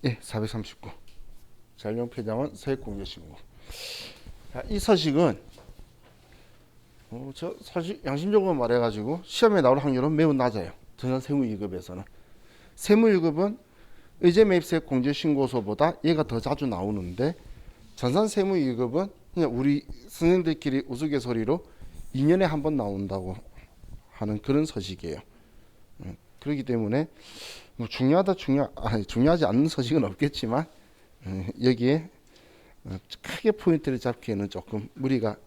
예, 439. 잔령 폐장원 세액공제 신고. 자, 이 서식은 저 사실 양심적으로 말해가지고 시험에 나올 확률은 매우 낮아요. 전산 세무 2급에서는. 세무 1급은 의제 매입세액 공제 신고서보다 얘가 더 자주 나오는데 전산 세무 2급은 그냥 우리 선생들끼리 우스갯소리로 2년에 한 번 나온다고 하는 그런 서식이에요. 그렇기 때문에 뭐 중요하지 않는 서식은 없겠지만 여기에 크게 포인트를 잡기에는 조금 무리가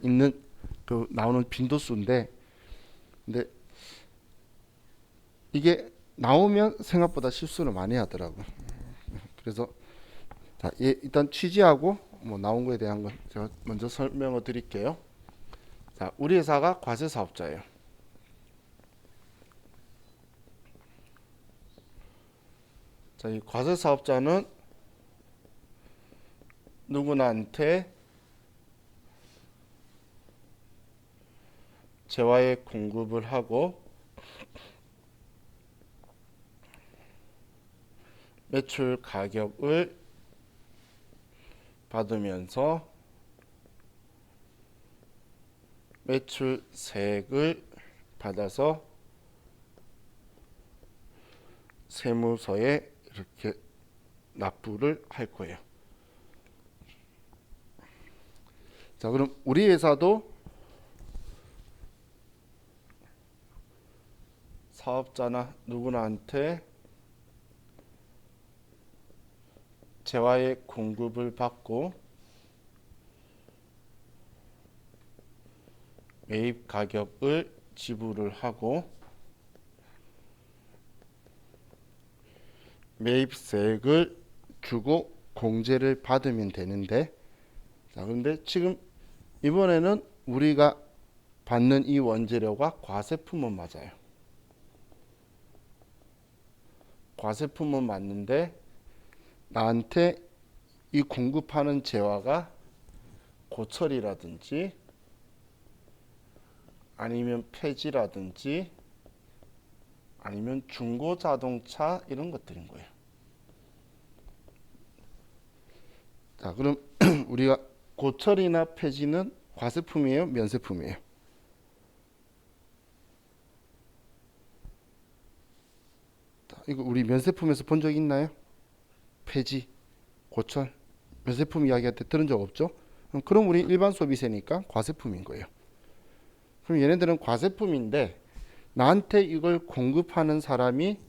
있는 그 나오는 빈도수인데, 근데 이게 나오면 생각보다 실수를 많이 하더라고요. 그래서 자, 일단 취지하고 뭐 나온 거에 대한 건 제가 먼저 설명을 드릴게요. 자, 우리 회사가 과세 사업자예요. 자, 이 과세 사업자는 누구나한테 재화액 공급을 하고 매출 가격을 받으면서 매출세액을 받아서 세무서에 이렇게 납부를 할 거예요. 자, 그럼 우리 회사도 사업자나 누구나한테 재화액 공급을 받고 매입 가격을 지불을 하고 매입세액을 주고 공제를 받으면 되는데, 자, 그런데 지금 이번에는 우리가 받는 이 원재료가 과세품은 맞아요. 과세품은 맞는데 나한테 이 공급하는 재화가 고철이라든지 아니면 폐지라든지 아니면 중고자동차 이런 것들인 거예요. 자, 그럼 우리가 고철이나 폐지는 과세품이에요, 면세품이에요? 자, 이거 우리 면세품에서 본 적 있나요? 폐지, 고철, 면세품 이야기할 때 들은 적 없죠? 그럼 우리 일반 소비세니까 과세품인 거예요. 그럼 얘네들은 과세품인데 나한테 이걸 공급하는 사람이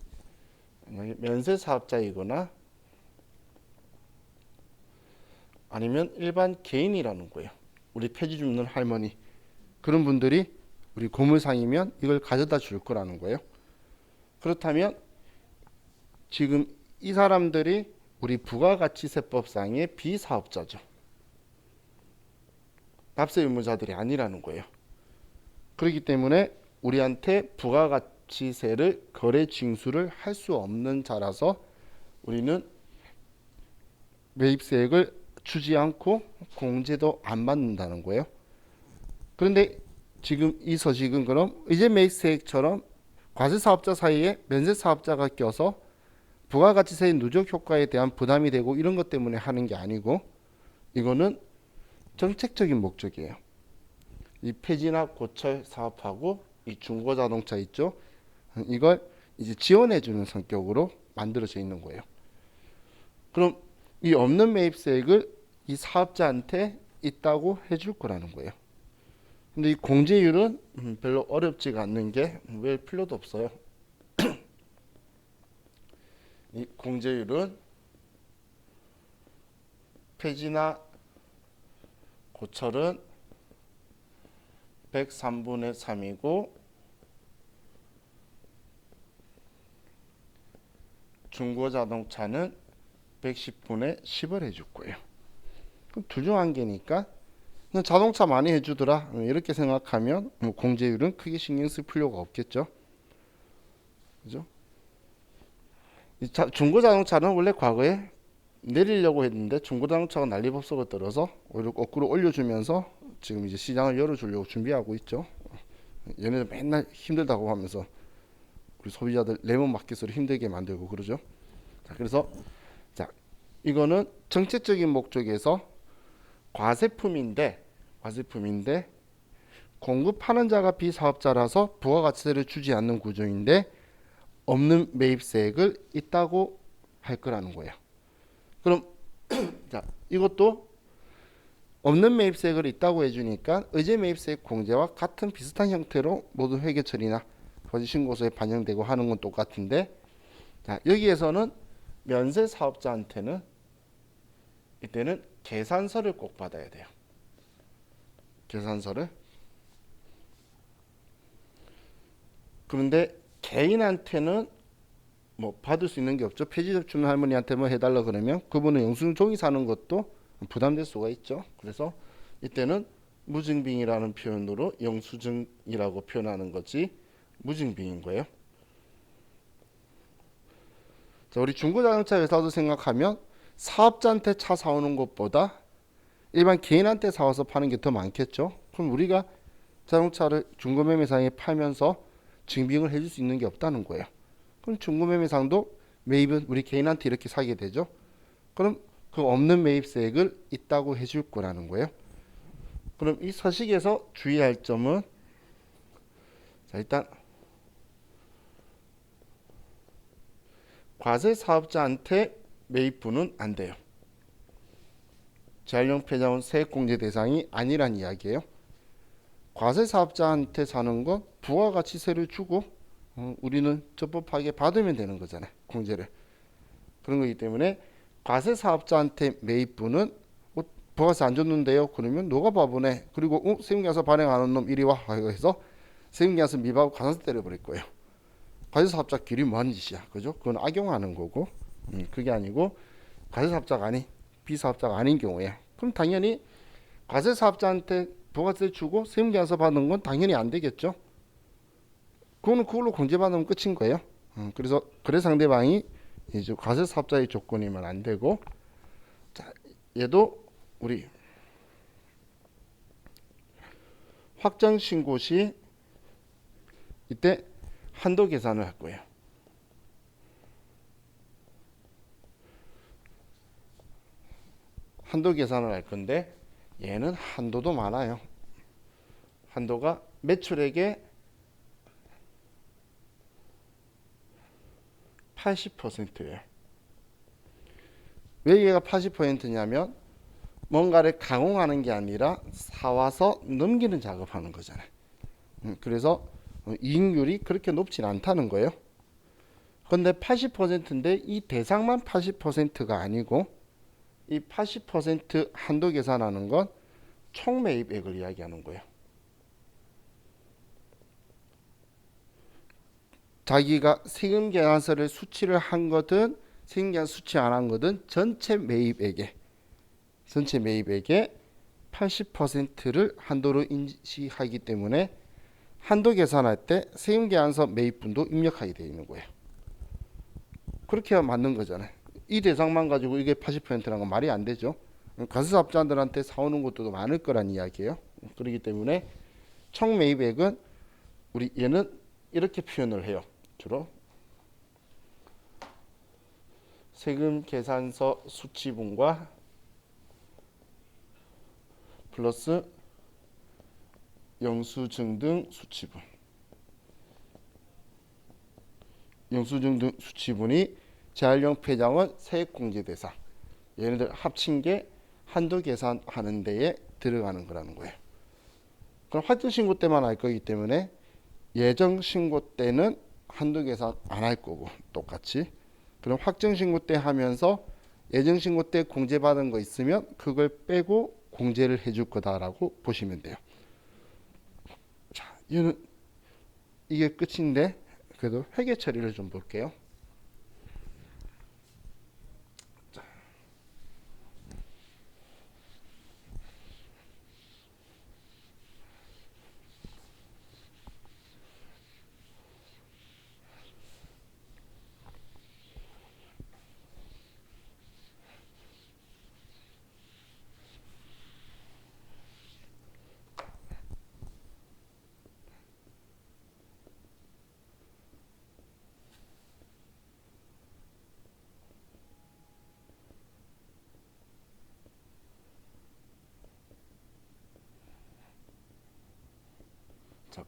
면세 사업자이거나 아니면 일반 개인이라는 거예요. 우리 폐지 줍는 할머니, 그런 분들이 우리 고물상이면 이걸 가져다 줄 거라는 거예요. 그렇다면 지금 이 사람들이 우리 부가가치세법상의 비사업자죠. 납세 의무자들이 아니라는 거예요. 그렇기 때문에 우리한테 부가가치세를 거래 징수를 할 수 없는 자라서 우리는 매입세액을 주지 않고 공제도 안 받는다는 거예요. 그런데 지금 이 서식은 그럼 이제 매입세액처럼 과세사업자 사이에 면세사업자가 껴서 부가가치세의 누적 효과에 대한 부담이 되고 이런 것 때문에 하는 게 아니고, 이거는 정책적인 목적이에요. 이 폐지나 고철 사업하고 이 중고자동차 있죠, 이걸 이제 지원해 주는 성격으로 만들어져 있는 거예요. 그럼 이 없는 매입세액을 이 사업자한테 있다고 해줄 거라는 거예요. 근데 이 공제율은 별로 어렵지가 않는 게 왜 필요도 없어요. 이 공제율은 폐지나 고철은 103분의 3이고 중고자동차는 110분의 10을 해줄 거예요. 그럼 둘 중 한 개니까 그냥 자동차 많이 해주더라 이렇게 생각하면 공제율은 크게 신경 쓸 필요가 없겠죠. 그죠? 중고자동차는 원래 과거에 내리려고 했는데 중고자동차가 난리법석을 떨어서 오히려 거꾸로 올려주면서 지금 이제 시장을 열어주려고 준비하고 있죠. 얘네들 맨날 힘들다고 하면서 우리 소비자들 레몬 마켓으로 힘들게 만들고 그러죠. 자, 그래서 이거는 정책적인 목적에서 과세품인데 공급하는 자가 비사업자라서 부가가치세를 주지 않는 구조인데 없는 매입세액을 있다고 할 거라는 거예요. 그럼 자, 이것도 없는 매입세액을 있다고 해주니까 의제 매입세액 공제와 같은 비슷한 형태로 모두 회계 처리나 거짓 신고서에 반영되고 하는 건 똑같은데, 자, 여기에서는 면세 사업자한테는 이때는 계산서를 꼭 받아야 돼요. 계산서를. 그런데 개인한테는 뭐 받을 수 있는 게 없죠. 폐지 접수는 할머니한테 뭐 해달라 그러면 그분은 영수증 종이 사는 것도 부담될 수가 있죠. 그래서 이때는 무증빙이라는 표현으로 영수증이라고 표현하는 거지 무증빙인 거예요. 자, 우리 중고자동차 회사도 생각하면 사업자한테 차 사오는 것보다 일반 개인한테 사와서 파는 게 더 많겠죠. 그럼 우리가 자동차를 중고매매상에 팔면서 증빙을 해줄 수 있는 게 없다는 거예요. 그럼 중고매매상도 매입은 우리 개인한테 이렇게 사게 되죠. 그럼 그 없는 매입세액을 있다고 해줄 거라는 거예요. 그럼 이 서식에서 주의할 점은, 자, 일단 과세 사업자한테 매입분은 안 돼요. 재활용 폐자원 세액공제 대상이 아니란 이야기예요. 과세 사업자한테 사는 건 부가가치세를 주고 우리는 적법하게 받으면 되는 거잖아요. 공제를. 그런 거기 때문에 과세 사업자한테 매입분은 부가세 안 줬는데요. 그러면 너가 바보네. 그리고 세금계산서 발행하는 놈 이리 와. 해서 세금계산서 미박하고 과산세 때려버릴 거예요. 과세 사업자끼리 뭐 하는 짓이야. 그죠? 그건 악용하는 거고. 그게 아니고 과세 사업자가 아닌 비사업자가 아닌 경우에 그럼 당연히 과세 사업자한테 부가세 주고 세금계산서 받는 건 당연히 안 되겠죠. 그거는 그걸로 공제받으면 끝인 거예요. 그래서 거래 상대방이 이제 과세 사업자의 조건이면 안 되고, 자, 얘도 우리 확정 신고 시 이때 한도 계산을 할 거예요. 한도 계산을 할 건데 얘는 한도도 많아요. 한도가 매출액의 80%예요. 왜 얘가 80%냐면 뭔가를 가공하는 게 아니라 사와서 넘기는 작업하는 거잖아요. 그래서 이익률이 그렇게 높진 않다는 거예요. 근데 80%인데 이 대상만 80%가 아니고 이 80% 한도 계산하는 건 총 매입액을 이야기하는 거예요. 자기가 세금 계산서를 수취를 한 거든 세금 계산 수취 안 한 거든 전체 매입액의 80%를 한도로 인식하기 때문에 한도 계산할 때 세금 계산서 매입분도 입력하게 되어 있는 거예요. 그렇게 해야 맞는 거잖아요. 이 대상만 가지고 이게 80%라는 건 말이 안 되죠. 과세사업자들한테 사오는 것도 많을 거란 이야기예요. 그렇기 때문에 총 매입액은 우리 얘는 이렇게 표현을 해요. 주로 세금 계산서 수취분과 플러스 영수증 등 수취분. 영수증 등 수취분이 재활용 폐장원 세액공제 대상. 얘네들 합친 게 한도 계산하는 데에 들어가는 거라는 거예요. 그럼 확정 신고 때만 할 거기 때문에 예정 신고 때는 한도 계산 안 할 거고 똑같이. 그럼 확정 신고 때 하면서 예정 신고 때 공제받은 거 있으면 그걸 빼고 공제를 해줄 거다라고 보시면 돼요. 자, 얘는 이게 끝인데 그래도 회계 처리를 좀 볼게요. 자,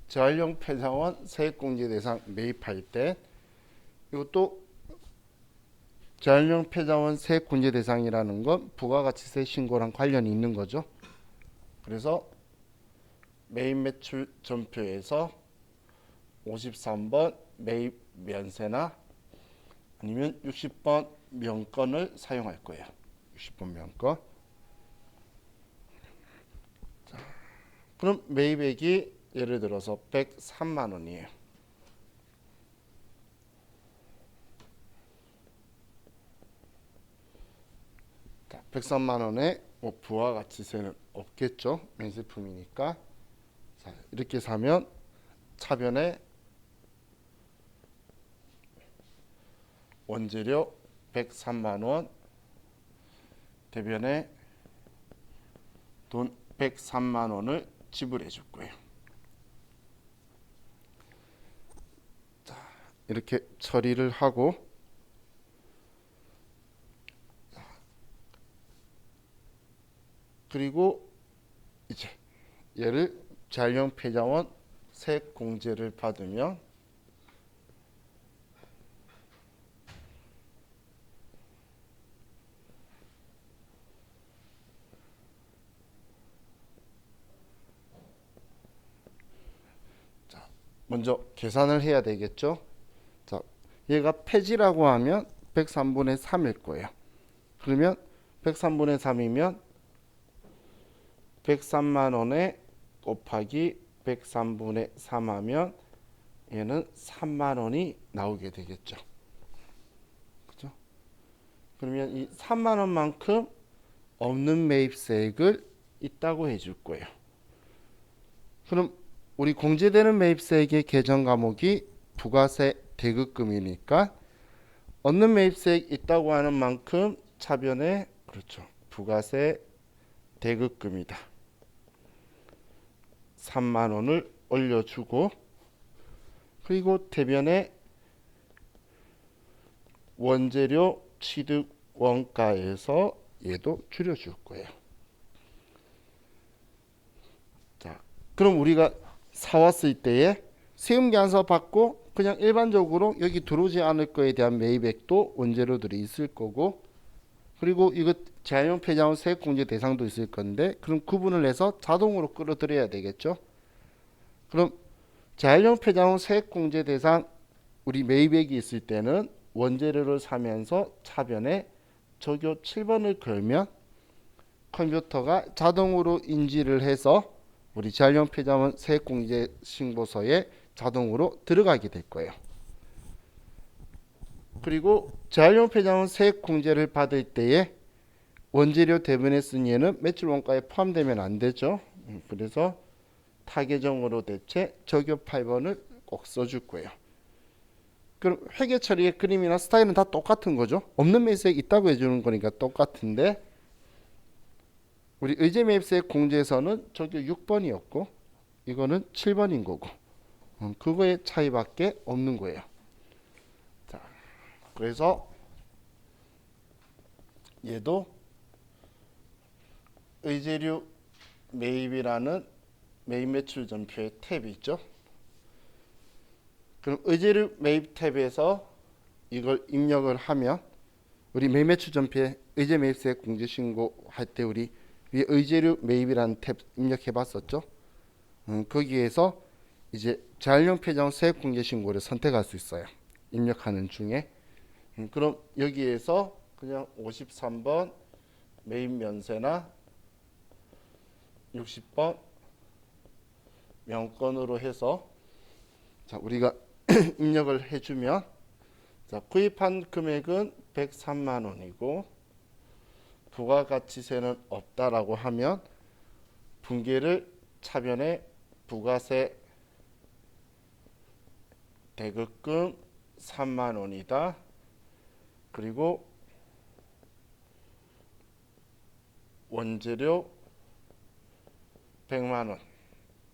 재활용 폐자원 세액공제 대상 매입할 때 이것도 재활용 폐자원 세액공제 대상이라는 건 부가가치세 신고랑 관련이 있는 거죠. 그래서 매입 매출 전표에서 53번 매입 면세나 아니면 60번 명건을 사용할 거예요. 60번 명건. 자, 그럼 매입액이 예를 들어서 103만 원이에요. 자, 103만 원에 뭐 부가가치세는 없겠죠. 면세품이니까. 자, 이렇게 사면 차변에 원재료 103만 원, 대변에 돈 103만 원을 지불해 줄 거예요. 자, 이렇게 처리를 하고 그리고 이제 얘를 재활용 폐자원 세액 공제를 받으면 자, 먼저 계산을 해야 되겠죠. 자, 얘가 폐지라고 하면 103분의 3일 거예요. 그러면 103분의 3이면 103만 원에 곱하기 103분의 3 하면 얘는 3만 원이 나오게 되겠죠. 그죠? 그러면 이 3만 원만큼 없는 매입세액을 있다고 해줄 거예요. 그럼 우리 공제되는 매입세액의 계정 과목이 부가세 대급금이니까 없는 매입세액 있다고 하는 만큼 차변에 그렇죠. 부가세 대급금이다. 3만 원을 올려주고 그리고 대변에 원재료 취득 원가에서 얘도 줄여줄 거예요. 자, 그럼 우리가 사왔을 때에 세금계산서 받고 그냥 일반적으로 여기 들어오지 않을 거에 대한 매입액도 원재료들이 있을 거고 그리고 이거 재활용 폐자원 세액공제 대상도 있을 건데 그럼 구분을 해서 자동으로 끌어들여야 되겠죠. 그럼 재활용 폐자원 세액공제 대상 우리 매입액이 있을 때는 원재료를 사면서 차변에 적요 7번을 걸면 컴퓨터가 자동으로 인지를 해서 우리 재활용 폐자원 세액공제 신고서에 자동으로 들어가게 될 거예요. 그리고 재활용 폐자원 세액공제를 받을 때에 원재료 대변에 쓴 얘는 매출 원가에 포함되면 안 되죠. 그래서 타계정으로 대체 적요 8번을 꼭 써줄 거예요. 그럼 회계 처리의 그림이나 스타일은 다 똑같은 거죠. 없는 매입세액 있다고 해주는 거니까 똑같은데 우리 의제 매입세액 공제에서는 적요 6번이었고 이거는 7번인 거고 그거의 차이밖에 없는 거예요. 자, 그래서 얘도 의제류 매입이라는 매입 매출 전표의 탭이 있죠. 그럼 의제류 매입 탭에서 이걸 입력을 하면 우리 매입 매출 전표에 의제 매입세액 공제 신고할 때 우리 위에 의제류 매입이라는 탭 입력해 봤었죠. 거기에서 이제 재활용 폐자원 세액 공제 신고를 선택할 수 있어요. 입력하는 중에. 그럼 여기에서 그냥 53번 매입 면세나 60번 명건으로 해서 자, 우리가 입력을 해주면 자, 구입한 금액은 103만 원이고 부가가치세는 없다라고 하면 분기를 차변에 부가세 대급금 3만 원이다. 그리고 원재료 100만 원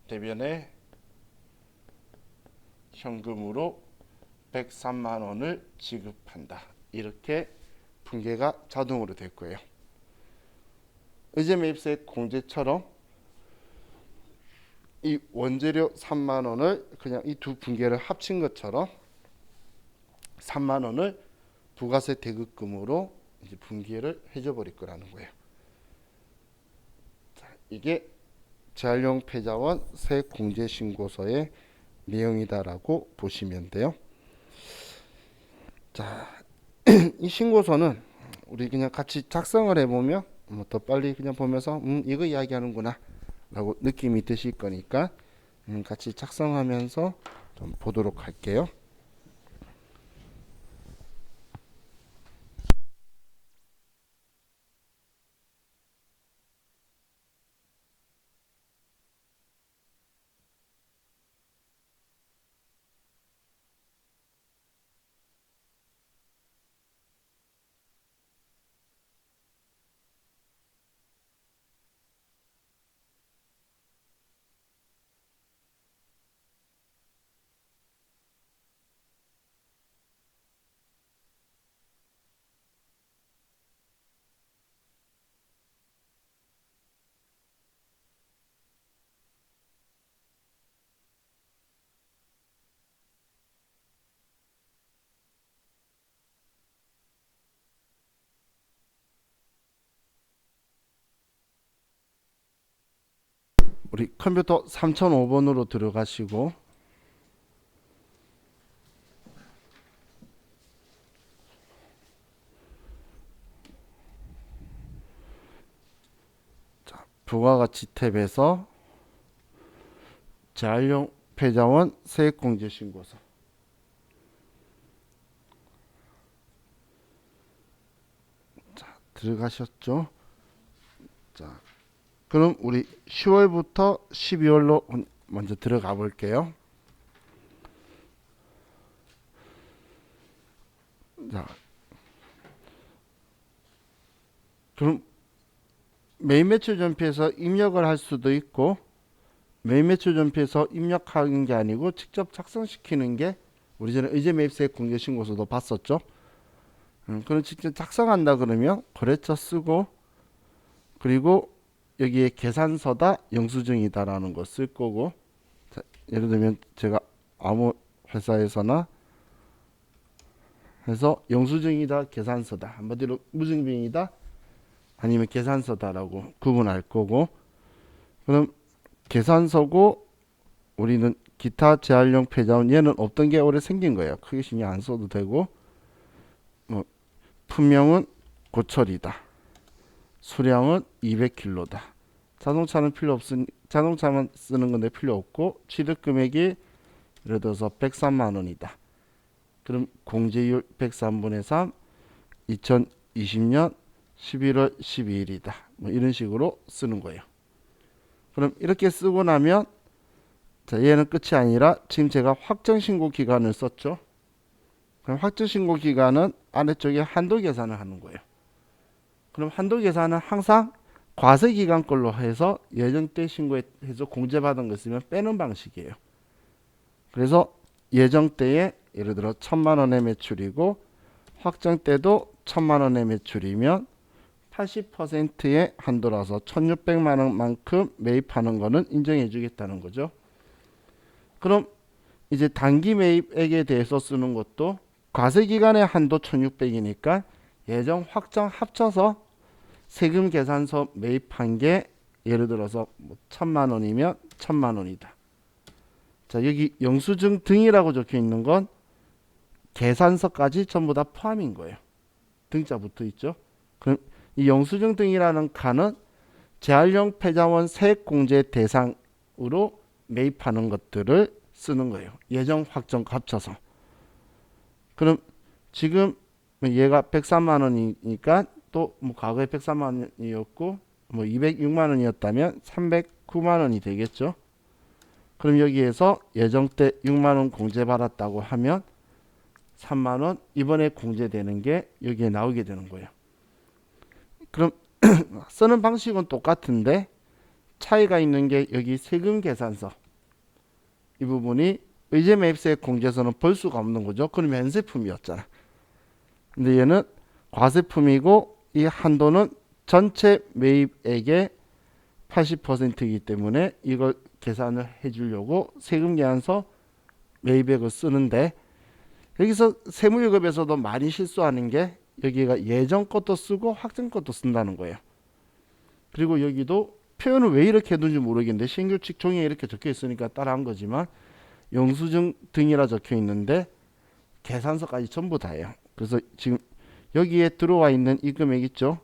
대변에 현금으로 103만 원을 지급한다. 이렇게 분계가 자동으로 될 거예요. 의제 매입세액 공제처럼 이 원재료 3만 원을 그냥 이 두 분기를 합친 것처럼 3만 원을 부가세 대급금으로 이제 분기를 해줘 버릴 거라는 거예요. 자, 이게 재활용 폐자원 세액 공제 신고서의 내용이다라고 보시면 돼요. 자, 이 신고서는 우리 그냥 같이 작성을 해보면 더 빨리 그냥 보면서 이거 이야기하는구나 라고 느낌이 드실 거니까 같이 작성하면서 좀 보도록 할게요. 우리 컴퓨터 3005번으로 들어가시고 자, 부가가치 탭에서 재활용 폐자원 세액공제 신고서 자, 들어가셨죠? 자, 그럼 우리 10월부터 12월로 먼저 들어가 볼게요. 자, 그럼 메인 매출 전표에서 입력을 할 수도 있고 메인 매출 전표에서 입력하는 게 아니고 직접 작성시키는 게 우리 전에 의제 매입세액 공제 신고서도 봤었죠. 그럼 직접 작성한다 그러면 거래처 쓰고 그리고 여기에 계산서다 영수증이다라는 거 쓸 거고 자, 예를 들면 제가 아무 회사에서나 해서 영수증이다 계산서다 한마디로 무증빙이다 아니면 계산서다라고 구분할 거고 그럼 계산서고 우리는 기타 재활용 폐자원 얘는 없던 게 올해 생긴 거예요. 크게 신경 안 써도 되고 뭐 품명은 고철이다. 수량은 200kg다. 자동차는 필요 없으니 자동차만 쓰는 건데 필요 없고 취득 금액이 예를 들어서 103만 원이다. 그럼 공제율 103분의 3 2020년 11월 12일이다. 뭐 이런 식으로 쓰는 거예요. 그럼 이렇게 쓰고 나면 자, 얘는 끝이 아니라 지금 제가 확정 신고 기간을 썼죠. 그럼 확정 신고 기간은 아래쪽에 한도 계산을 하는 거예요. 그럼 한도 계산은 항상 과세 기간 걸로 해서 예정 때 신고해서 공제받은 거 있으면 빼는 방식이에요. 그래서 예정 때에 예를 들어 1,000만 원의 매출이고 확정 때도 1,000만 원의 매출이면 80%의 한도라서 1,600만 원만큼 매입하는 거는 인정해 주겠다는 거죠. 그럼 이제 단기 매입액에 대해서 쓰는 것도 과세 기간의 한도 1,600이니까 예정 확정 합쳐서 세금 계산서 매입한 게 예를 들어서 뭐 1,000만 원이면 1,000만 원이다. 자, 여기 영수증 등이라고 적혀 있는 건 계산서까지 전부 다 포함인 거예요. 등자 붙어 있죠. 그럼 이 영수증 등이라는 칸은 재활용 폐자원 세액 공제 대상으로 매입하는 것들을 쓰는 거예요. 예정 확정과 합쳐서. 그럼 지금 얘가 103만 원이니까 또 뭐 과거에 103만 원이었고 뭐 206만 원이었다면 309만 원이 되겠죠. 그럼 여기에서 예정 때 6만 원 공제 받았다고 하면 3만 원 이번에 공제되는 게 여기에 나오게 되는 거예요. 그럼 쓰는 방식은 똑같은데 차이가 있는 게 여기 세금 계산서 이 부분이 의제 매입세액 공제서는 볼 수가 없는 거죠. 그럼 면세품이었잖아. 근데 얘는 과세품이고 이 한도는 전체 매입액의 80%이기 때문에 이걸 계산을 해주려고 세금계산서 매입액을 쓰는데, 여기서 세무유급에서도 많이 실수하는 게 여기가 예전 것도 쓰고 확정 것도 쓴다는 거예요. 그리고 여기도 표현을 왜 이렇게 해둔지 모르겠는데 신규칙 종이에 이렇게 적혀 있으니까 따라한 거지만 영수증 등이라 적혀 있는데 계산서까지 전부 다예요. 그래서 지금 여기에 들어와 있는 이 금액 있죠?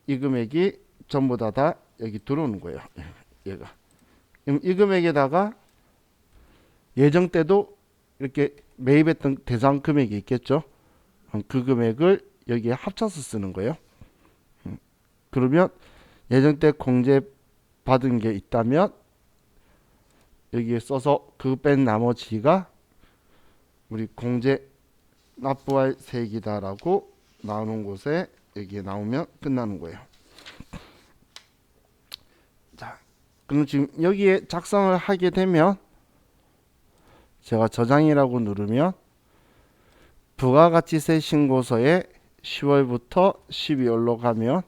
이 금액이 전부 다 여기 들어오는 거예요. 얘가. 이 금액에다가 예정 때도 이렇게 매입했던 대상 금액이 있겠죠? 그 금액을 여기에 합쳐서 쓰는 거예요. 그러면 예정 때 공제 받은 게 있다면 여기에 써서 그 뺀 나머지가 우리 공제 납부할 세액이다라고 나오는 곳에 여기에 나오면 끝나는 거예요. 자, 그럼 지금 여기에 작성을 하게 되면 제가 저장이라고 누르면 부가가치세 신고서에 10월부터 12월로 가면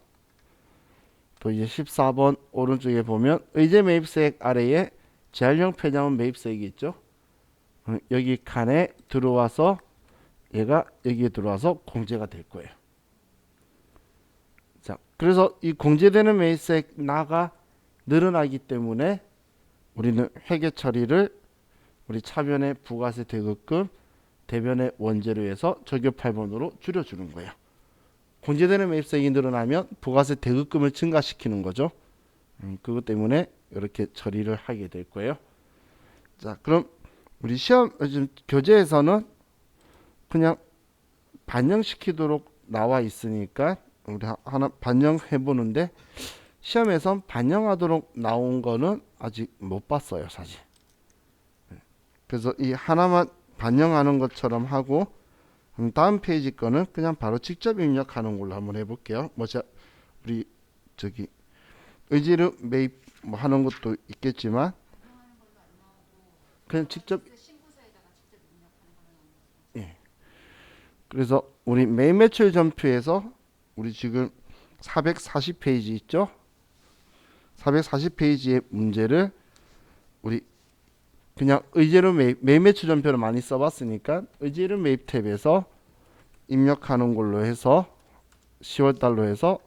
또 이제 14번 오른쪽에 보면 의제 매입세액 아래에 재활용 폐자원 매입세액이 있죠. 여기 칸에 들어와서 얘가 여기에 들어와서 공제가 될 거예요. 자, 그래서 이 공제되는 매입세액 나가 늘어나기 때문에 우리는 회계 처리를 우리 차변의 부가세 대급금, 대변의 원재료에서 절교 8번으로 줄여주는 거예요. 공제되는 매입세액이 늘어나면 부가세 대급금을 증가시키는 거죠. 그것 때문에 이렇게 처리를 하게 될 거예요. 자, 그럼 우리 시험 지금 교재에서는 그냥 반영시키도록 나와 있으니까 우리 하나 반영해 보는데 시험에선 반영하도록 나온 거는 아직 못 봤어요, 사실. 그래서 이 하나만 반영하는 것처럼 하고 다음 페이지 거는 그냥 바로 직접 입력하는 걸로 한번 해볼게요. 우리 저기 의지를 매입 뭐 하는 것도 있겠지만 그냥 직접. 예. 그래서 우리 매입 매출 전표에서 우리 지금 440페이지 있죠? 440페이지의 문제를 우리 그냥 의제료 매입 매출 전표를 많이 써봤으니까 의제료 매입 탭에서 입력하는 걸로 해서 10월달로 해서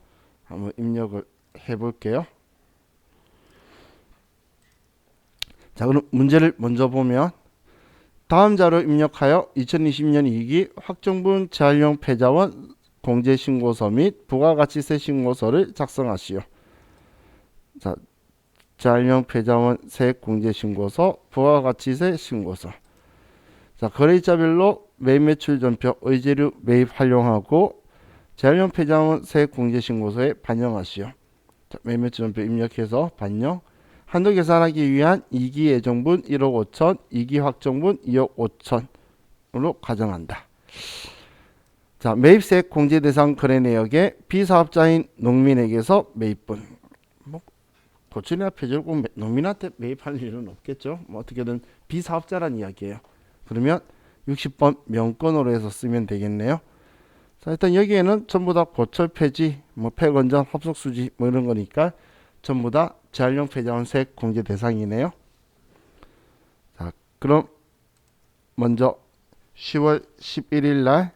한번 입력을 해볼게요. 자, 그럼 문제를 먼저 보면 다음 자료 입력하여 2020년 2기 확정분 재활용 폐자원 공제신고서 및 부가가치세 신고서를 작성하시오. 자, 재활용 폐자원 세액 공제신고서, 부가가치세 신고서. 자, 거래일자별로 매입 매출 전표 의제료 매입 활용하고 재활용 폐자원 세액 공제신고서에 반영하시오. 자, 매입 매출 전표 입력해서 반영. 한도 계산하기 위한 2기 예정분 1억 5천, 2기 확정분 2억 5천으로 가정한다. 자, 매입세액 공제 대상 거래 내역에 비사업자인 농민에게서 매입분. 뭐 고철이나 폐절 꼭 농민한테 매입할 일은 없겠죠. 뭐 어떻게든 비사업자란 이야기예요. 그러면 60번 명권으로 해서 쓰면 되겠네요. 자, 일단 여기에는 전부 다 고철 폐지, 뭐 폐건전, 합석 수지 뭐 이런 거니까 전부 다 재활용 폐자원 세액 공제 대상이네요. 자, 그럼 먼저 10월 11일 날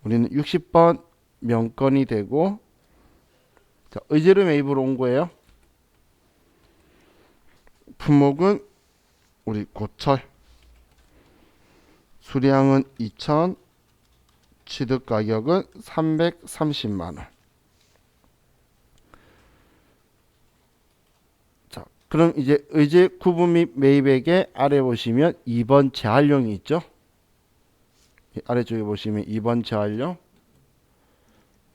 우리는 60번 명건이 되고, 자, 의제료 매입으로 온 거예요. 품목은 우리 고철, 수량은 2천, 취득 가격은 330만원. 자, 그럼 이제 의제 구분 및 매입액의 아래 보시면 2번 재활용이 있죠. 아래쪽에 보시면 2번 재활용.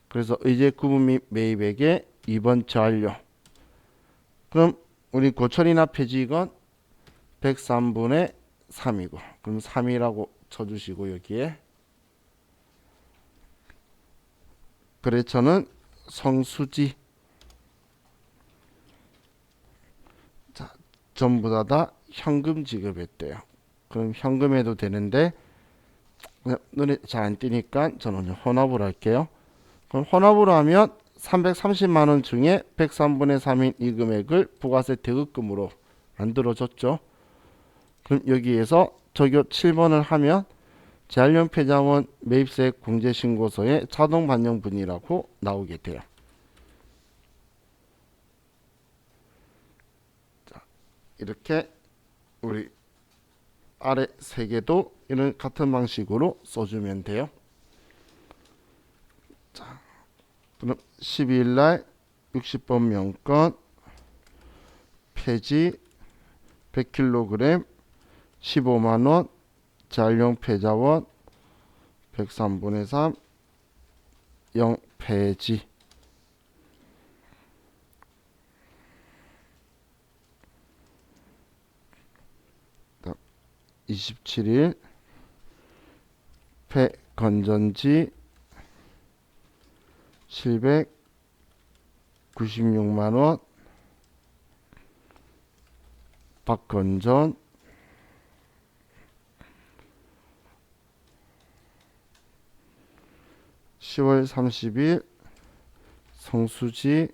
그래서 의제 구분 및 매입액의 2번 재활용. 그럼 우리 고철이나 폐지건 103분의 3이고, 그럼 3이라고 쳐주시고 여기에 거래처는 성수지. 자, 전부 다 현금 지급했대요. 그럼 현금해도 되는데 눈에 잘 안 띄니까 저는 혼합으로 할게요. 그럼 혼합으로 하면 330만 원 중에 103분의 3인 이 금액을 부가세 대급금으로 만들어줬죠. 그럼 여기에서 적용 7번을 하면 재활용 폐자원 매입세액 공제신고서에 자동 반영분이라고 나오게 돼요. 자, 이렇게 우리 아래 세 개도 이런 같은 방식으로 써주면 돼요. 자, 그럼 12일 날 60번 명건 폐지 100kg 15만 원 재활용 폐자원 103분의 3 0 폐지. 27일 폐건전지 796만 원 박건전 10월 30일 성수지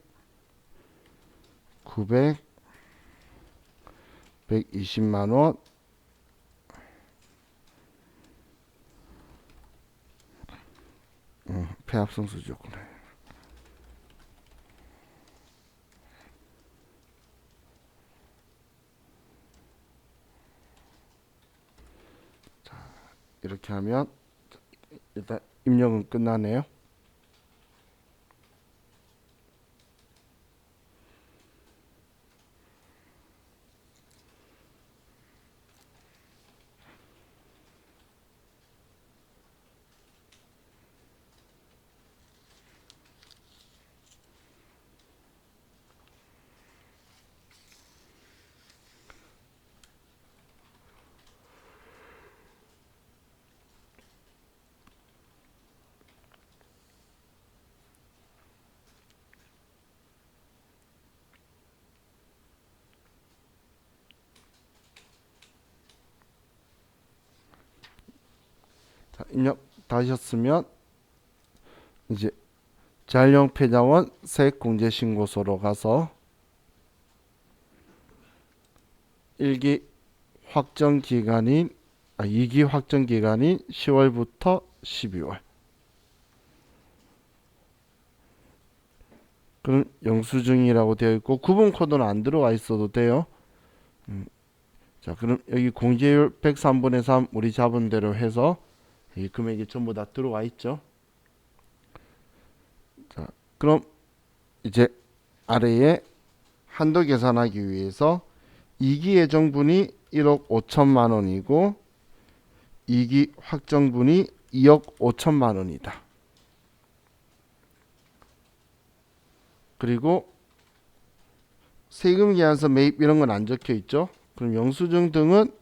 120만 원 폐합성수지였구나. 자, 이렇게 하면 일단 입력은 끝나네요. 자, 입력 다 하셨으면 이제 재활용 폐자원 세액공제신고서로 가서 1기 확정 기간인 2기 확정 기간인 10월부터 12월. 그럼 영수증이라고 되어 있고 구분 코드는 안 들어가 있어도 돼요. 자, 그럼 여기 공제율 103분의 3 우리 잡은 대로 해서 이 금액이 전부 다 들어와 있죠. 자, 그럼 이제 아래에 한도 계산하기 위해서 2기 예정분이 1억 5천만 원이고 2기 확정분이 2억 5천만 원이다. 그리고 세금 계산서 매입 이런 건 안 적혀 있죠. 그럼 영수증 등은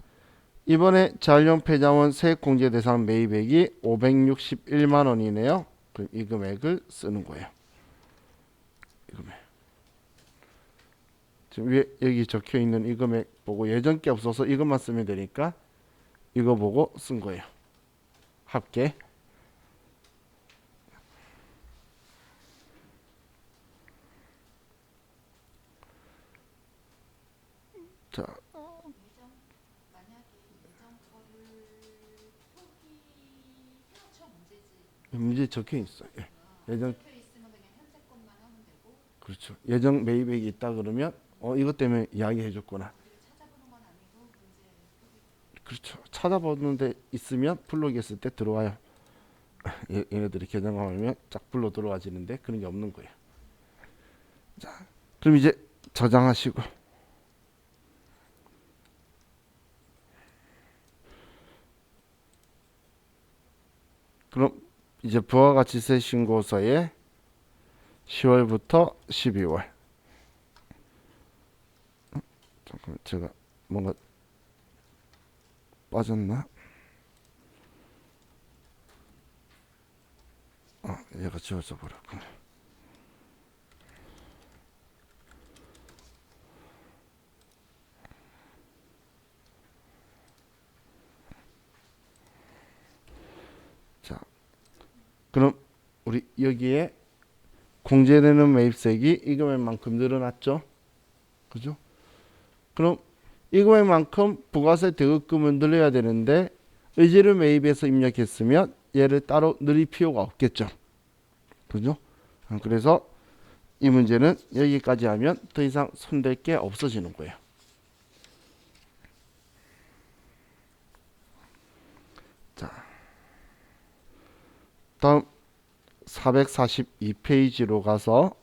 이번에 재활용 폐자원 세액공제 대상 매입액이 561만 원이네요. 그럼 이 금액을 쓰는 거예요. 이 금액. 지금 위에 여기 적혀 있는 이 금액 보고 예전 게 없어서 이것만 쓰면 되니까 이거 보고 쓴 거예요. 합계. 자, 문제 적혀 있어요. 예. 예정 그렇죠. 예정 매입액이 있다 그러면 이것 때문에 이야기해 줬구나. 그렇죠. 찾아보는데 있으면 블록에 있을 때 들어와요. 얘네들이 계정하면 쫙 불러 들어와지는데 그런 게 없는 거예요. 자, 그럼 이제 저장하시고 그럼 이제 부가가치세 신고서에 10월부터 12월. 잠깐만 제가 뭔가 빠졌나? 얘가 지워져 버렸구나. 자, 그럼 우리 여기에 공제되는 매입세액이 이 금액만큼 늘어났죠. 그죠? 그럼 이 금액만큼 부가세 대급금을 늘려야 되는데 의제를 매입해서 입력했으면 얘를 따로 늘릴 필요가 없겠죠. 그죠? 그래서 이 문제는 여기까지 하면 더 이상 손댈 게 없어지는 거예요. 자, 다음 442페이지로 가서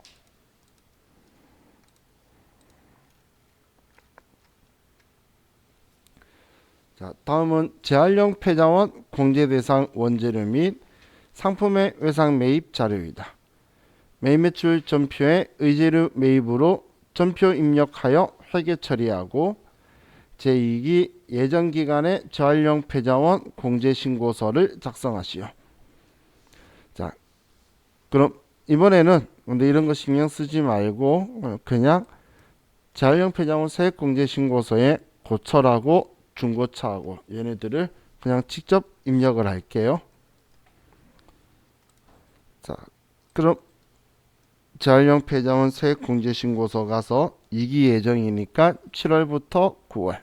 자, 다음은 재활용 폐자원 공제 대상 원재료 및 상품의 외상 매입 자료이다. 매입 매출 전표에 의제료 매입으로 전표 입력하여 회계 처리하고 제2기 예정 기간에 재활용 폐자원 공제 신고서를 작성하시오. 자, 그럼 이번에는 근데 이런 거 신경 쓰지 말고 그냥 재활용 폐자원 세액 공제 신고서에 고철하고 중고차하고 얘네들을 그냥 직접 입력을 할게요. 자, 그럼 재활용 폐자원 세액 공제 신고서 가서 2기 예정이니까 7월부터 9월.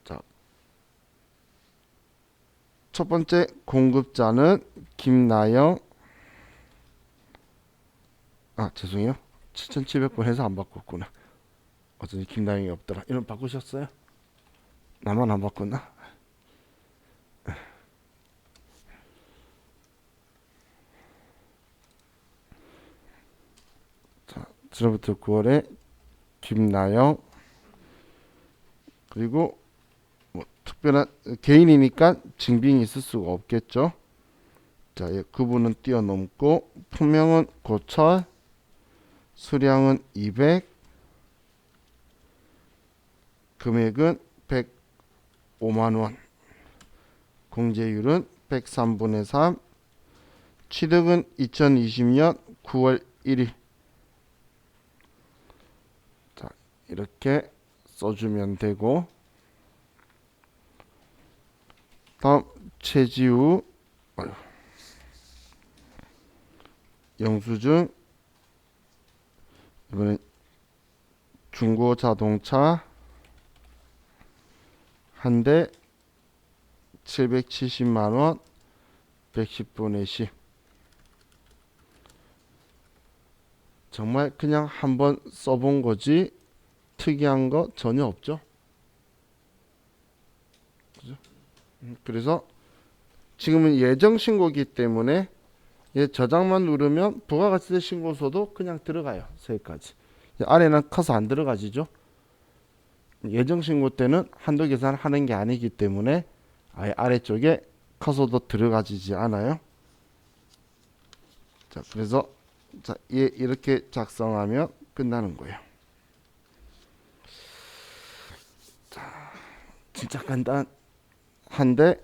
자, 첫 번째 공급자는 김나영. 죄송해요. 7,700번 해서 안 바꿨구나. 어쩐지 김나영이 없더라. 이름 바꾸셨어요? 나만 안 바꿨나? 자, 7월부터 9월에 김나영. 그리고 뭐 특별한 개인이니까 증빙이 있을 수가 없겠죠. 자, 그분은 뛰어넘고 품명은 고철, 수량은 200, 금액은 105만원, 공제율은 103분의 3, 취득은 2020년 9월 1일. 자, 이렇게 써주면 되고, 다음 최지우, 영수증. 이번엔 중고 자동차 한 대 770만원 110분의 10. 정말 그냥 한번 써본 거지 특이한 거 전혀 없죠. 그죠? 그래서 지금은 예정 신고기 때문에 저장만 누르면 부가가치세 신고서도 그냥 들어가요. 세까지. 아래는 커서 안 들어가지죠. 예정 신고 때는 한도 계산을 하는 게 아니기 때문에 아예 아래쪽에 커서도 들어가지지 않아요. 자, 그래서 자, 이렇게 작성하면 끝나는 거예요. 자, 진짜 간단한데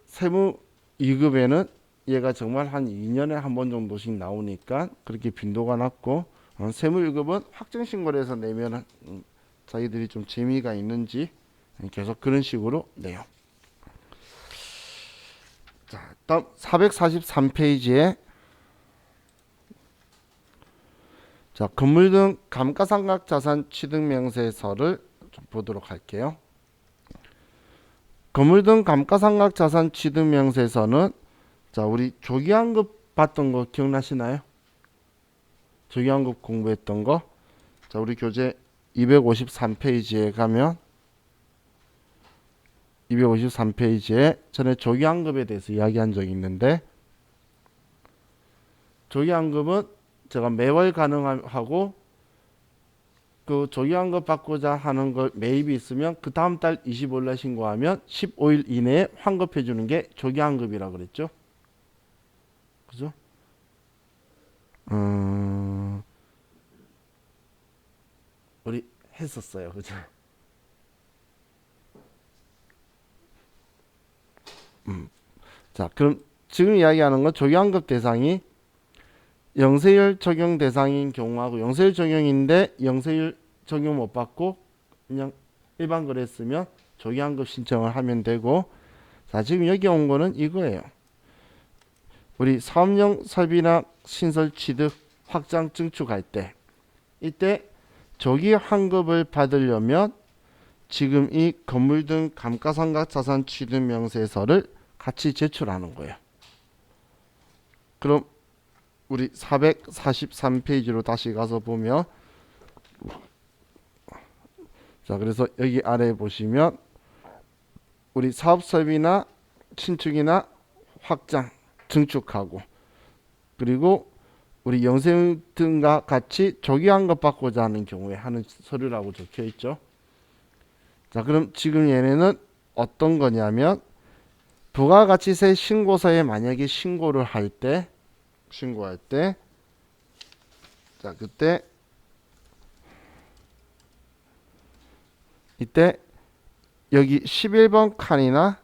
세무 2급에는 얘가 정말 한 2년에 한 번 정도씩 나오니까 그렇게 빈도가 낮고, 세무 1급은 확정신고를 해서 내면 자기들이 좀 재미가 있는지 계속 그런 식으로 내요. 자, 다음 443페이지에 자, 건물 등 감가상각 자산 취득 명세서를 좀 보도록 할게요. 건물 등 감가상각 자산 취득 명세서는 자, 우리 조기환급 봤던 거 기억나시나요? 조기환급 공부했던 거. 자, 우리 교재 253페이지에 가면 253페이지에 전에 조기환급에 대해서 이야기한 적이 있는데, 조기환급은 제가 매월 가능하고 그 조기환급 받고자 하는 걸 매입이 있으면 그 다음 달 25일날 신고하면 15일 이내에 환급해 주는 게 조기환급이라고 그랬죠. 그죠? 우리 했었어요. 그죠? 자, 그럼 지금 이야기하는 건 조기환급 대상이 영세율 적용 대상인 경우하고 영세율 적용인데 영세율 적용 못 받고 그냥 일반 거래했으면 조기환급 신청을 하면 되고, 자, 지금 여기 온 거는 이거예요. 우리 사업용 설비나 신설 취득, 확장 증축할 때 이때 조기 환급을 받으려면 지금 이 건물 등 감가상각자산 취득 명세서를 같이 제출하는 거예요. 그럼 우리 443페이지로 다시 가서 보면, 자 그래서 여기 아래 보시면 우리 사업설비나 신축이나 확장 증축하고, 그리고 우리 영세 등과 같이 조기 환급 받고자 하는 경우에 하는 서류라고 적혀 있죠. 자 그럼 지금 얘네는 어떤 거냐면, 부가가치세 신고서에 만약에 신고할 때 자 그때 이때 여기 11번 칸이나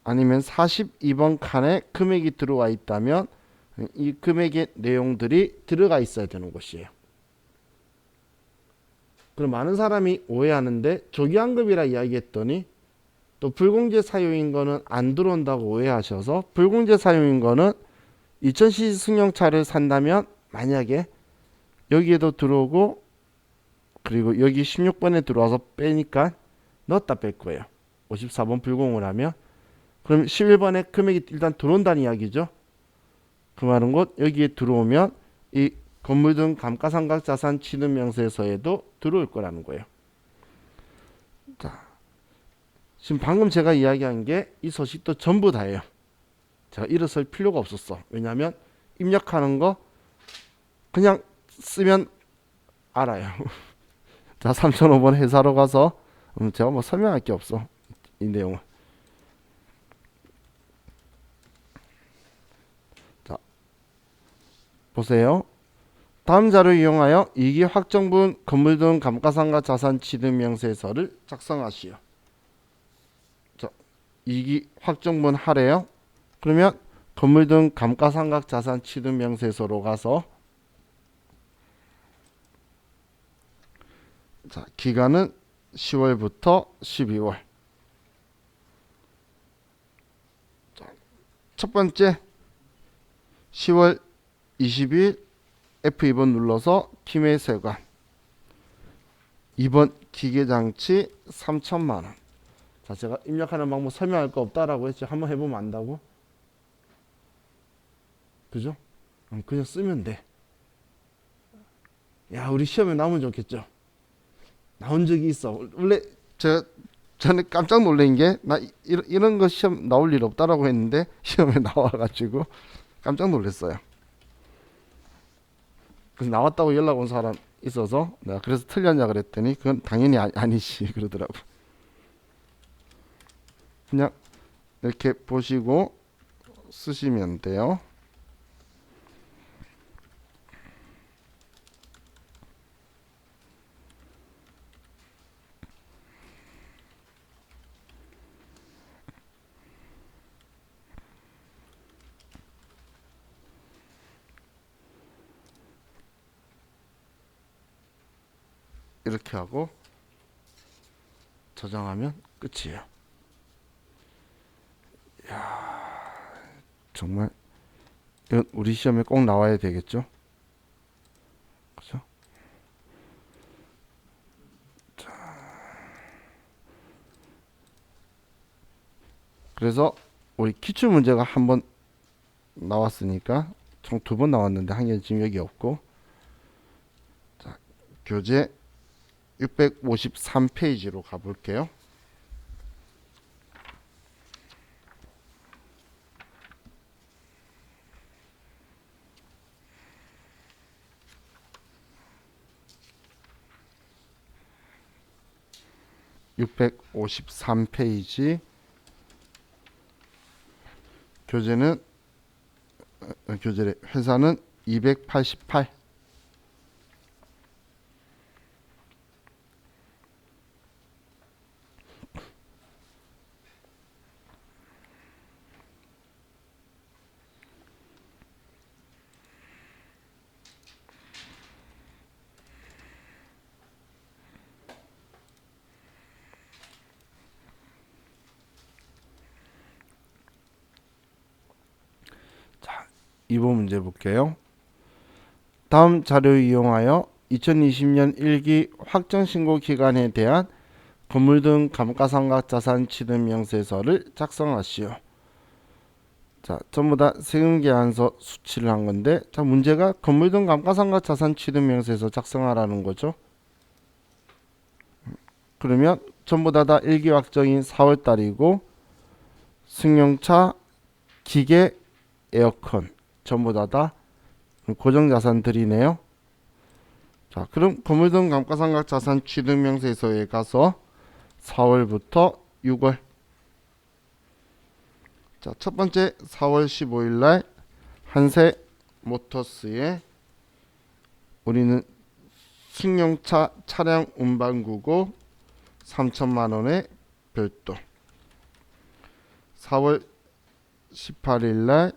아니면 42번 칸에 금액이 들어와 있다면 이 금액의 내용들이 들어가 있어야 되는 것이에요. 그럼 많은 사람이 오해하는데, 조기환급이라 이야기했더니 또 불공제 사유인 거는 안 들어온다고 오해하셔서, 불공제 사유인 거는 2000cc 승용차를 산다면 만약에 여기에도 들어오고, 그리고 여기 16번에 들어와서 빼니까 넣었다 뺄 거예요. 54번 불공을 하면. 그럼 11번에 금액이 일단 들어온다는 이야기죠. 그 말은 곧 여기에 들어오면 이 건물 등 감가상각자산 취득 명세서에도 들어올 거라는 거예요. 자, 지금 방금 제가 이야기한 게 이 소식도 전부 다예요. 제가 일어설 필요가 없었어. 왜냐하면 입력하는 거 그냥 쓰면 알아요. 자, 3005번 회사로 가서 제가 뭐 설명할 게 없어. 이 내용은. 자, 보세요. 다음 자료를 이용하여 이익이 확정분 건물 등 감가상각자산 취득 명세서를 작성하시오. 자, 이익이 확정분 하래요. 그러면 건물 등 감가상각자산 취득 명세서로 가서, 자, 기간은 10월부터 12월. 자, 첫 번째 10월 20일 F2번 눌러서 기매세관. 2번 기계장치 3천만원. 자, 제가 입력하는 방법 설명할 거 없다라고 했죠. 한번 해보면 안다고. 그죠? 그냥 쓰면 돼. 야, 우리 시험에 나오면 좋겠죠. 나온 적이 있어. 원래 저는 깜짝 놀란 게, 나 이런 거 시험 나올 일 없다라고 했는데 시험에 나와가지고 깜짝 놀랐어요. 그래서 나왔다고 연락 온 사람 있어서 내가 그래서 틀렸냐 그랬더니 그건 당연히 아니지 그러더라고. 그냥 이렇게 보시고 쓰시면 돼요. 이렇게 하고 저장하면 끝이에요. 이야, 정말 이건 우리 시험에 꼭 나와야 되겠죠? 그죠? 자, 그래서 우리 기출 문제가 한 번 나왔으니까 총 2번 나왔는데 한 개 지금 여기 없고, 자, 교재 653페이지로 가볼게요. (653페이지) 교재는 회사는 288. 2번 문제 볼게요. 다음 자료 이용하여 2020년 1기 확정신고 기간에 대한 건물 등 감가상각 자산 취득 명세서를 작성하시오. 자, 전부 다 세금계산서 수치를 한 건데, 자, 문제가 건물 등 감가상각 자산 취득 명세서 작성하라는 거죠. 그러면 전부 다 1기 확정인 4월 달이고, 승용차, 기계, 에어컨 전부 다 고정자산들이네요. 자, 그럼 건물 등 감가상각 자산 취득 명세서에 가서 4월부터 6월. 자, 첫 번째 4월 15일 날 한세 모터스에 우리는 승용차 차량 운반구고 3천만 원의 별도. 4월 18일 날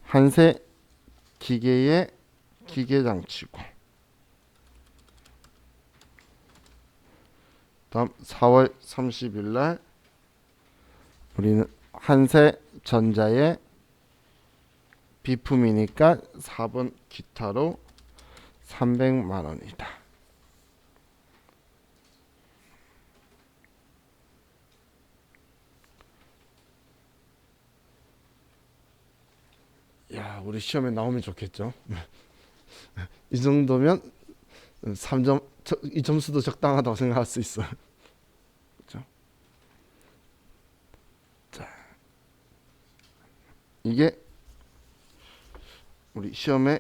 한세 기계의 기계장치고. 다음 4월 30일 날 우리는 한세전자의 비품이니까 4번 기타로 300만 원이다. 야, 우리 시험에 나오면 좋겠죠. 이 정도면 3점, 이 점수도 적당하다고 생각할 수 있어. 그렇죠? 자, 이게 우리 시험에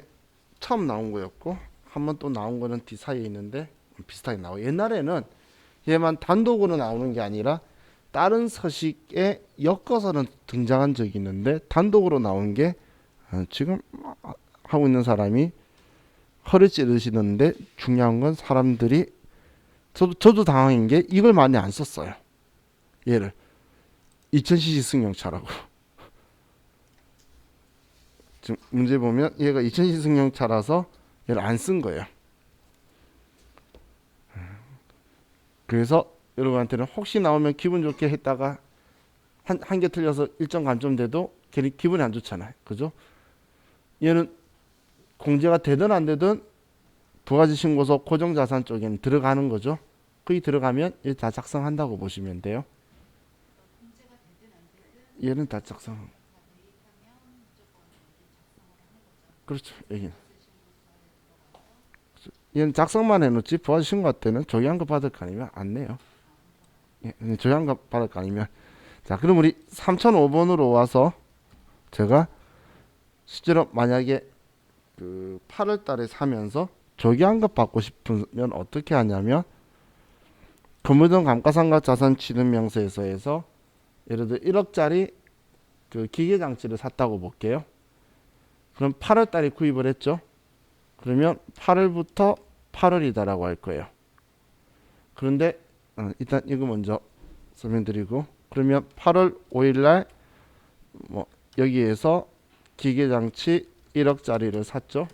처음 나온 거였고, 한 번 또 나온 거는 뒤 사이에 있는데 비슷하게 나와요. 옛날에는 얘만 단독으로 나오는 게 아니라 다른 서식에 엮어서는 등장한 적이 있는데, 단독으로 나온 게 지금 하고 있는 사람이 허를 찌르시는데, 중요한 건 사람들이 저도 당황한 게 이걸 많이 안 썼어요. 얘를 2000cc 승용차라고. 지금 문제 보면 얘가 2000cc 승용차라서 얘를 안 쓴 거예요. 그래서 여러분한테는 혹시 나오면 기분 좋게 했다가 한 개 틀려서 일정 감점돼도 괜히 기분이 안 좋잖아요. 그죠? 얘는 공제가 되든 안 되든 부가지신고서 고정자산 쪽에는 들어가는 거죠. 거기 들어가면 얘 다 작성한다고 보시면 돼요. 얘는 다 작성. 그렇죠. 여기는. 얘는 작성만 해놓지 부가지신고 때는 조기환급 받을 거 아니면 안 내요. 예, 조기환급 받을 거 아니면. 자, 그럼 우리 3005번으로 와서 제가 실제로 만약에 그 8월 달에 사면서 조기환급 받고 싶으면 어떻게 하냐면, 건물 등 감가상각 자산 취득 명세서에서 예를 들어 1억짜리 그 기계장치를 샀다고 볼게요. 그럼 8월 달에 구입을 했죠. 그러면 8월부터 8월이다라고 할 거예요. 그런데 일단 이거 먼저 설명드리고, 그러면 8월 5일 날 뭐 여기에서 기계장치 1억짜리를 샀죠.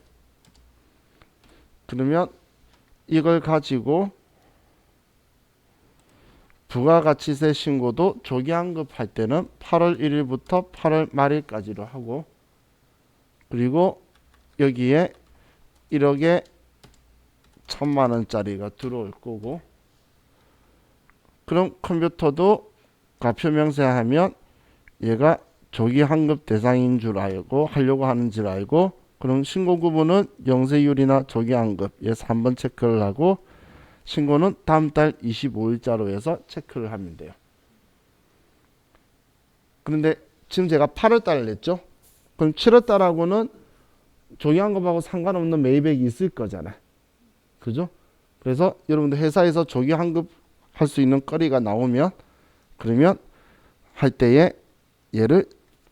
그러면 이걸 가지고 부가가치세 신고도 조기환급할 때는 8월 1일부터 8월 말일까지로 하고, 그리고 여기에 1억에 1000만 원짜리가 들어올 거고, 그럼 컴퓨터도 가표명세하면 얘가 조기환급 대상인 줄 알고 하려고 하는 줄 알고, 그럼 신고 구분은 영세율이나 조기환급 얘 3번 체크를 하고, 신고는 다음 달 25일자로 해서 체크를 하면 돼요. 그런데 지금 제가 8월 달을 냈죠. 그럼 7월 달하고는 조기환급하고 상관없는 매입액이 있을 거잖아. 그죠? 그래서 여러분들 회사에서 조기환급 할 수 있는 거리가 나오면, 그러면 할 때에 얘를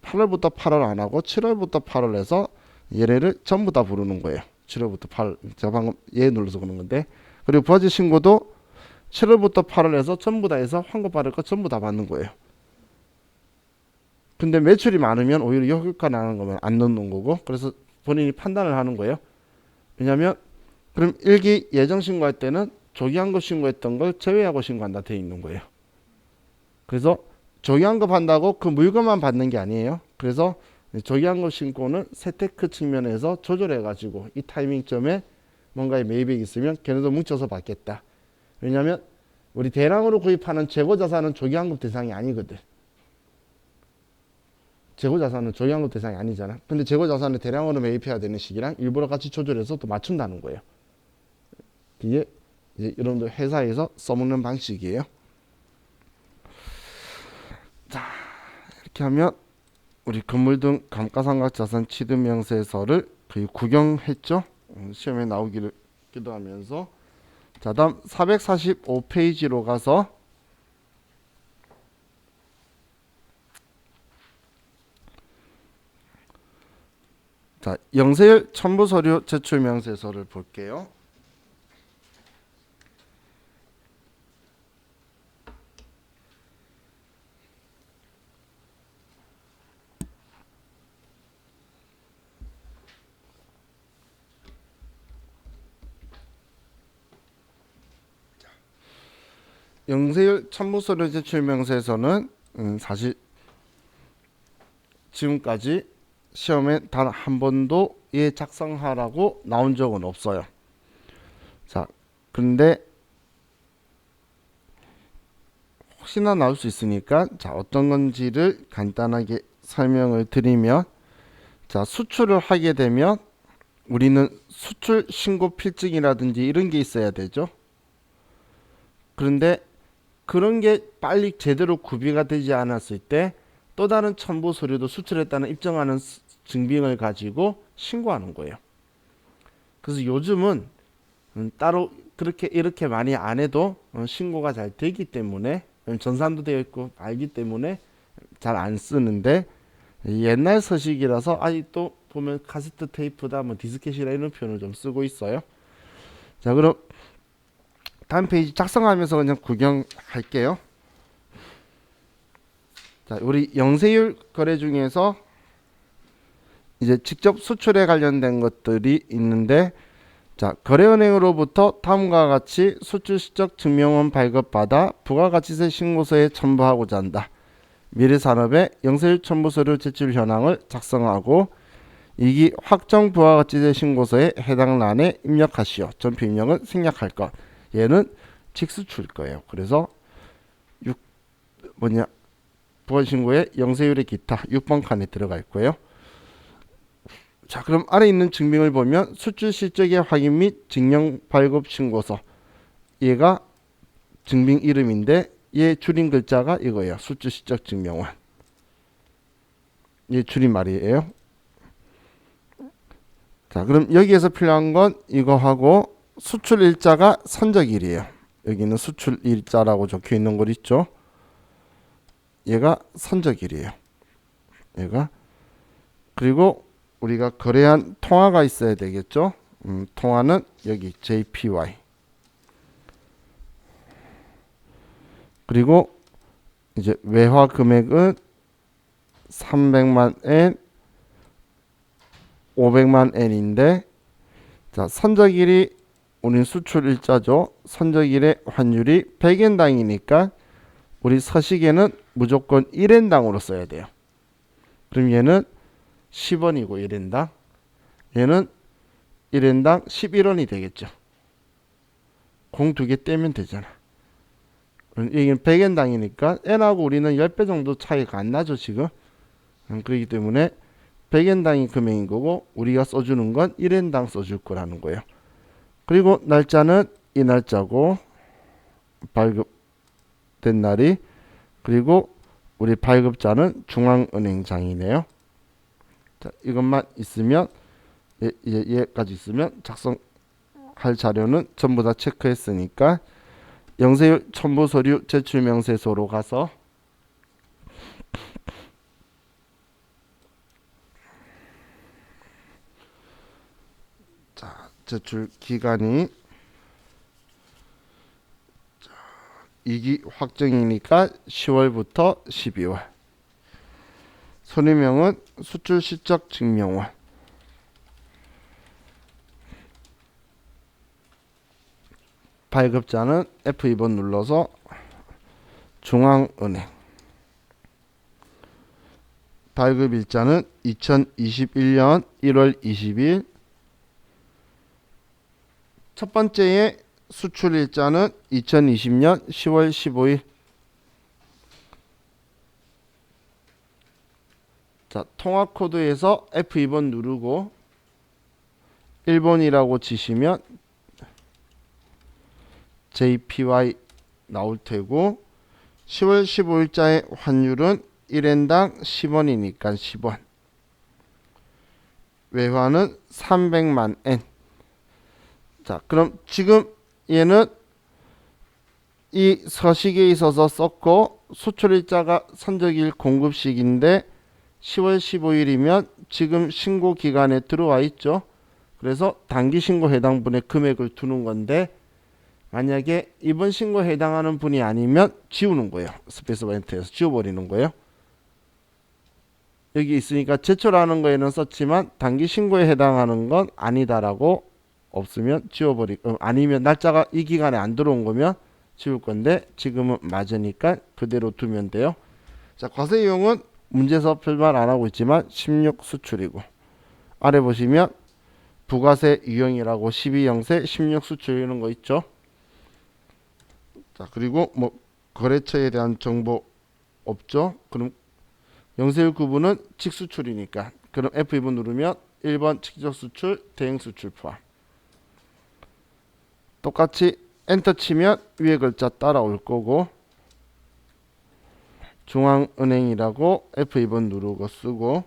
8월부터 8월 안 하고 7월부터 8월 해서 얘를 전부 다 부르는 거예요. 7월부터 8월. 제가 방금 얘 눌러서 그런 건데, 그리고 부가세 신고도 7월부터 8월 해서 전부 다 해서 환급 받을 거 전부 다 받는 거예요. 근데 매출이 많으면 오히려 역효과 나는 거면 안 넣는 거고, 그래서 본인이 판단을 하는 거예요. 왜냐하면 그럼 1기 예정 신고할 때는 조기환급 신고했던 걸 제외하고 신고한다 돼 있는 거예요. 그래서 조기환급 한다고 그 물건만 받는 게 아니에요. 그래서 조기환급 신고는 세테크 측면에서 조절해가지고 이 타이밍점에 뭔가의 매입액이 있으면 걔네도 뭉쳐서 받겠다. 왜냐하면 우리 대량으로 구입하는 재고자산은 조기환급 대상이 아니거든. 재고자산은 조기환급 대상이 아니잖아. 근데 재고자산을 대량으로 매입해야 되는 시기랑 일부러 같이 조절해서 또 맞춘다는 거예요. 이게 이제 여러분들 회사에서 써먹는 방식이에요. 자, 이렇게 하면 우리 건물 등 감가상각 자산 취득 명세서를 거의 구경했죠. 시험에 나오기를 기도하면서. 자, 다음 445페이지로 가서 자, 영세율 첨부서류 제출 명세서를 볼게요. 영세율 첨부서류 제출 명세서는 사실 지금까지 시험에 단 한 번도 얘 작성하라고 나온 적은 없어요. 자, 근데 혹시나 나올 수 있으니까 자, 어떤 건지를 간단하게 설명을 드리면, 자, 수출을 하게 되면 우리는 수출 신고 필증이라든지 이런 게 있어야 되죠. 그런데 그런 게 빨리 제대로 구비가 되지 않았을 때 또 다른 첨부 서류도 수출했다는 입증하는 증빙을 가지고 신고하는 거예요. 그래서 요즘은 따로 그렇게 이렇게 많이 안 해도 신고가 잘 되기 때문에, 전산도 되어 있고 알기 때문에 잘 안 쓰는데, 옛날 서식이라서 아직도 보면 카세트 테이프다 뭐 디스켓이라 이런 표현을 좀 쓰고 있어요. 자, 그럼 다음 페이지 작성하면서 그냥 구경할게요. 자, 우리 영세율 거래 중에서 이제 직접 수출에 관련된 것들이 있는데, 자, 거래은행으로부터 다음과 같이 수출 실적 증명원 발급받아 부가가치세 신고서에 첨부하고자 한다. 미래산업의 영세율 첨부서류 제출 현황을 작성하고 2기 확정 부가가치세 신고서에 해당 란에 입력하시오. 전표 입력은 생략할 것. 얘는 직수출 거예요. 그래서 부가신고에 영세율의 기타 6번 칸에 들어가 있고요. 자, 그럼 아래 있는 증빙을 보면 수출 실적의 확인 및 증명 발급 신고서, 얘가 증빙 이름인데 얘 줄인 글자가 이거예요. 수출 실적 증명원. 얘 줄임말이에요. 자, 그럼 여기에서 필요한 건 이거 하고, 수출 일자가 선적일이에요. 여기는 수출 일자라고 적혀 있는 거 있죠. 얘가 선적일이에요. 얘가. 그리고 우리가 거래한 통화가 있어야 되겠죠. 통화는 여기 JPY. 그리고 이제 외화 금액은 300만 엔, 500만 엔인데, 자, 선적일이 우린 수출 일자죠. 선적일의 환율이 100엔당이니까 우리 서식에는 무조건 1엔당으로 써야 돼요. 그럼 얘는 10원이고 1엔당, 얘는 1엔당 11원이 되겠죠. 공 두 개 떼면 되잖아. 이게 100엔당이니까 N하고 우리는 10배 정도 차이가 안 나죠 지금. 그렇기 때문에 100엔당이 금액인 거고 우리가 써주는 건 1엔당 써줄 거라는 거예요. 그리고 날짜는 이 날짜고 발급된 날이, 그리고 우리 발급자는 중앙은행장이네요. 자, 이것만 있으면 얘까지 있으면 작성할 자료는 전부 다 체크했으니까 영세율 첨부서류 제출 명세서로 가서 자, 제출 기간이 2기 확정이니까 10월부터 12월. 서류명은 수출 실적 증명원. 발급자는 F2번 눌러서 중앙은행. 발급 일자는 2021년 1월 20일. 첫 번째의 수출 일자는 2020년 10월 15일. 자, 통화 코드에서 F2번 누르고 1번이라고 치시면 JPY 나올 테고, 10월 15일자의 환율은 1엔당 10원이니까 10원. 외환은 300만 엔. 자, 그럼 지금 얘는 이 서식에 있어서 썼고, 수출일자가 선적일 공급식인데 10월 15일이면 지금 신고 기간에 들어와 있죠. 그래서 단기 신고 해당 분의 금액을 두는 건데, 만약에 이번 신고에 해당하는 분이 아니면 지우는 거예요. 스페이스바 엔터에서 지워버리는 거예요. 여기 있으니까 제출하는 거에는 썼지만 단기 신고에 해당하는 건 아니다라고 없으면 지워버리고, 아니면 날짜가 이 기간에 안 들어온 거면 지울 건데 지금은 맞으니까 그대로 두면 돼요. 자, 과세 이용은 문제에서 별말 안 하고 있지만 16 수출이고, 아래 보시면 부가세 유형이라고 12영세 16 수출 이런 거 있죠. 자, 그리고 뭐 거래처에 대한 정보 없죠. 그럼 영세율 구분은 직수출이니까, 그럼 F2번 누르면 1번 직접 수출, 대행 수출 포함. 똑같이 엔터 치면 위에 글자 따라올 거고, 중앙은행이라고 F2번 누르고 쓰고,